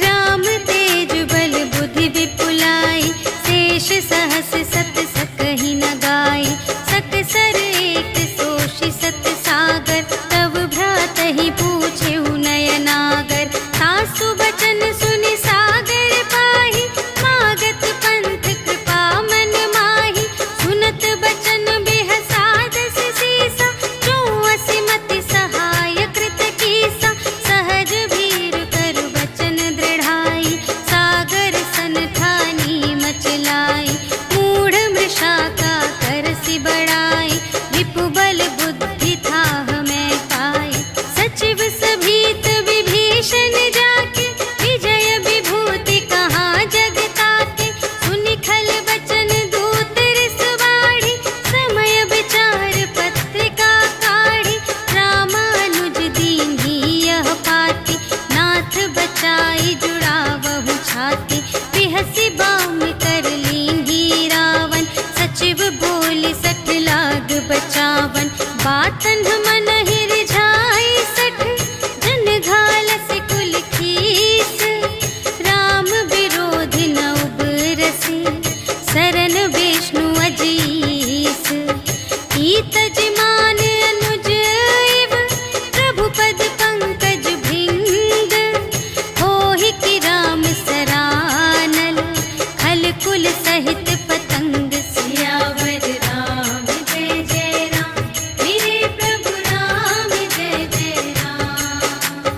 राम तेज बल बुद्धि विपुलाई, शेष सहस सत सकहि न गाई। सकसर एक सोषि सत सागर, तब भ्रातहि पूछेउ नयनागर। सासु बचन सुनि सागर पाहि, मागत पंथ कृपा मन माहि। सुनत बचन बेहसादस सीसा, जो असिमति सहाय कृत कीसा। सहज भीर कर बचन दृढ़ाई, सागर सन ठानी मचलाई। मूढ़ मृषा का करसि बड़ाई, रिपु बल बुद्धि थाह में पाई। सचिव सभीत विभीषण जाके, विजय विभूति कहाँ जग ताके। सुनि खल बचन दूत रिस बाढ़ी, समय विचार पत्रिका काढ़ी। रामानुज दीन्ही यह पाती, नाथ बचाई जुड़ावहु छाती। बिहसि बाम कर लीन्ही रावण, सचिव बोलि सठ लाग बचावन। बातन मन ही रिझाई सठ, जन घालसि कुल खीस। राम विरोधि न सहित पतंग। सियावर राम जय जय राम, मेरे प्रभु राम जय जय राम।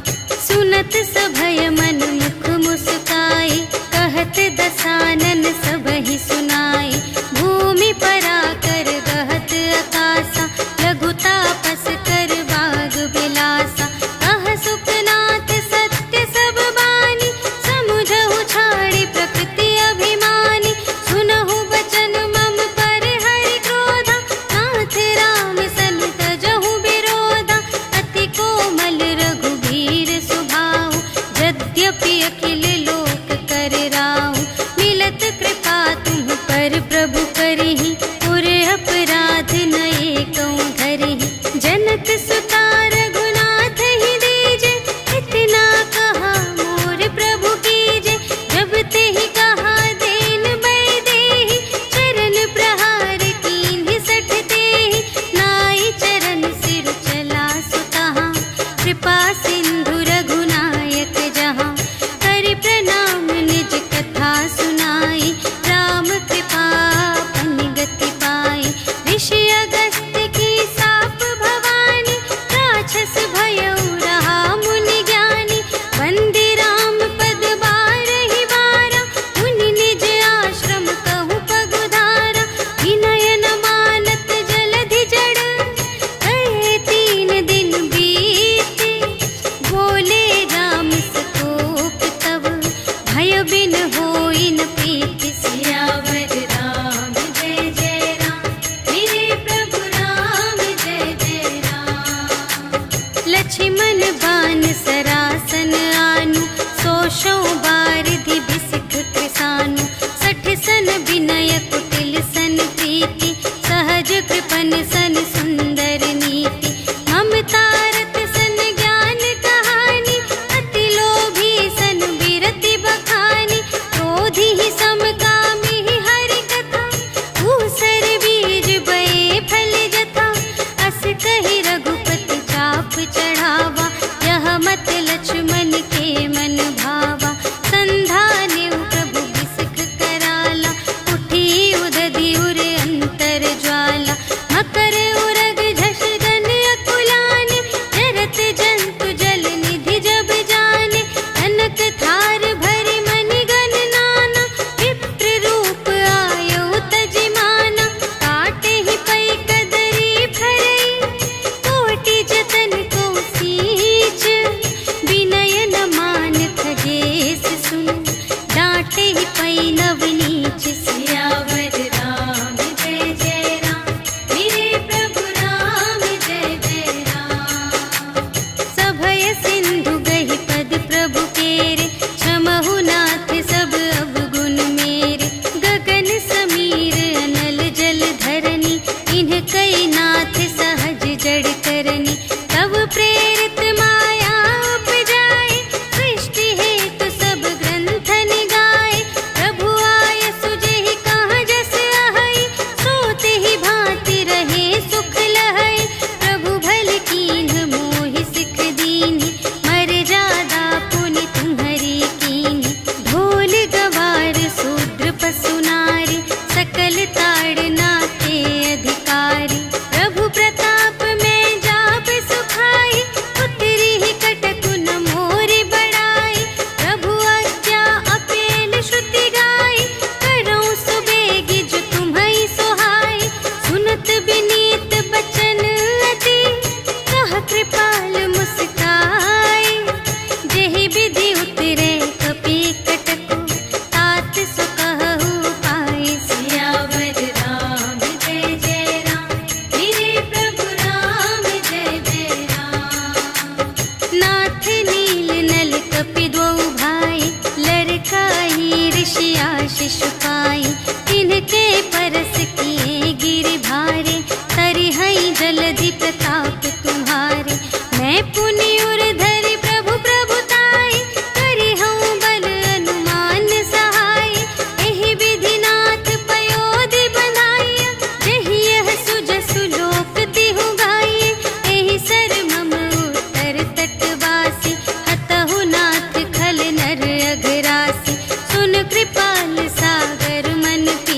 सुनत सभय मन मुख मुस्काई, कहत दसानन सबहि सुनाई। भूमि पराकर गहत आकासा, लघु तापस कर बाग बिलासा। कह सुखनाथ सत्य सब बानी, समुझहु छाड़ी प्रकृति अभिमानी। सुनहु बचन मम पर हरि क्रोधा, नाथ राम सन तजहु विरोधा। अति कोमल रघुबीर सुभाऊ, यद्यपि अखिल लोक कर राहु। मिलत कृपा तुम पर प्रभु करहि, पुर अपराध न एकौ धरहि। जनक सुता रघुनाथ ही दीजे, इतना कहा मोर प्रभु कीजे। जब तेहि कहा देन बै देहि, चरण प्रहार कीन्हि सठ तेहि। नाई चरण सिर चला सुतहाँ, कृपा सिंधु रघुनायक जहाँ। करि प्रणाम निज कथा सुनाई, राम कृपा पन गति पाई। ऋषि अगस्त्य की साप भवानी, राक्षस भयउ रहा मुनि ज्ञानी। वंदे राम पद बारहि बारा, मुनि निज आश्रम कहु पगुधारा। विनय न मानत जलधि जड़, कहे 3 दिन बीते। बोले राम संतोष तब, भय बिन होई न प्रीति। सियावर राम जय जय राम, मेरे प्रभु राम जय जय राम। लक्ष्मण बान सरासन आनु, सोशौ बारिधि बिसिख कृसानु। 60 सन विनय कुटिल सन प्रीति, सहज कृपन सन सुंदर नीति। ममता रत सन ज्ञान कहानी, अति लोभी सन बिरति बखानी। क्रोधी ही समकामी ही हरि कथा, ऊसर बीज बये फल जथा। अस कहि रघुपति चाप चढ़ावा, यह मत लक्ष्मण के मन भावा। संधान्यु प्रभु बिसिख कराला, उठी उदधि उर अंतर ज्वाला। मकर उरग झष गन अकुलाने, जरत जंतु जल निधि जब जाने। कनक थार भरि मनि गण नाना, विप्र रूप आयउ तजिमाना। काटे ही पै कदरी फरई, कोटि जतन को सींच। विनय न मान खगेश सुन, डांटे ही पै नव नीच। सियावर राम जय जय राम, मेरे प्रभु राम जय जय राम। सभय सिंधु गहि पद प्रभु केरे, क्षमहु नाथ सब अवगुण मेरे। गगन समीर अनल जल धरनी, इन्ह कई नाथ सहज जड़ करनी। तब प्रेरित माया उपजाए, सृष्टि हेतु सब ग्रंथ निगाए। प्रभु आय सुजेहि कहाँ जस अहै, सोते ही भांति रहे सुख लहै। प्रभु भल कीन्ह मोहि सिख दीन्हि, मर्यादा पुनि तुम्हरी कीन्हि। ढोल गवार शूद्र पशु नारी, सकल ताड़ना के अधिकारी। प्रभु प्रताप में जाप सुखाई, उतरी ही कटकु न मोरि बड़ाई। प्रभु आज्ञा अपेल श्रुति गाई, करऊँ सुबेगी जो तुम्है सोहाई। सुनत विनीत बचन अति, कह कृपाल मुस्काई। जेहि विधि उतरे कपि कटकु, तात सो कहु पाई। सियावर राम जय जय राम, मेरे प्रभु राम जय जय राम। नाथ नील नल कपि द्वौ भाई, लरकाई ऋषि आशीष पाई। तिनके परस किए गिरि भारे, तरिहै जलधि प्रताप तुम्हारे। मैं पुनि उर धरि प्रभु प्रभुताई, करिहउँ बल अनुमान सहाय। एहि विधि नाथ पयोधि बंधाइया, जेहि यह सुजसु लोक तिहु गाइए। एहि सर मम उत्तर तटवासी, हतहु नाथ खल नर अघरासी। सुन कृपाल सागर मन पी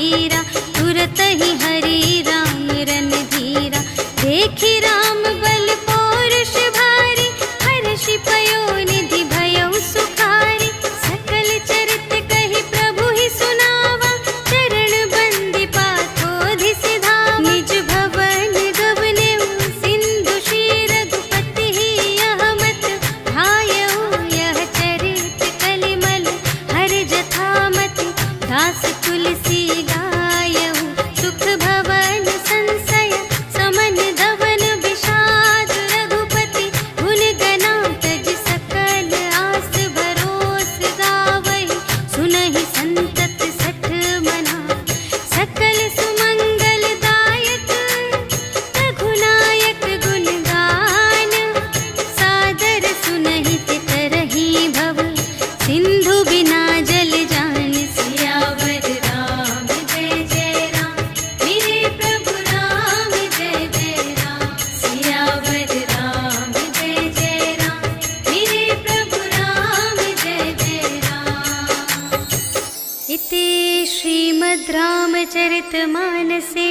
श्रीमद् रामचरितमानसे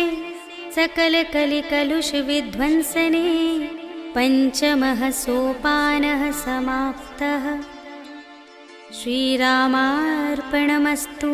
सकलकलिकलुषविध्वंसने पञ्चमः सोपानः समाप्तः। श्रीरामार्पणमस्तु।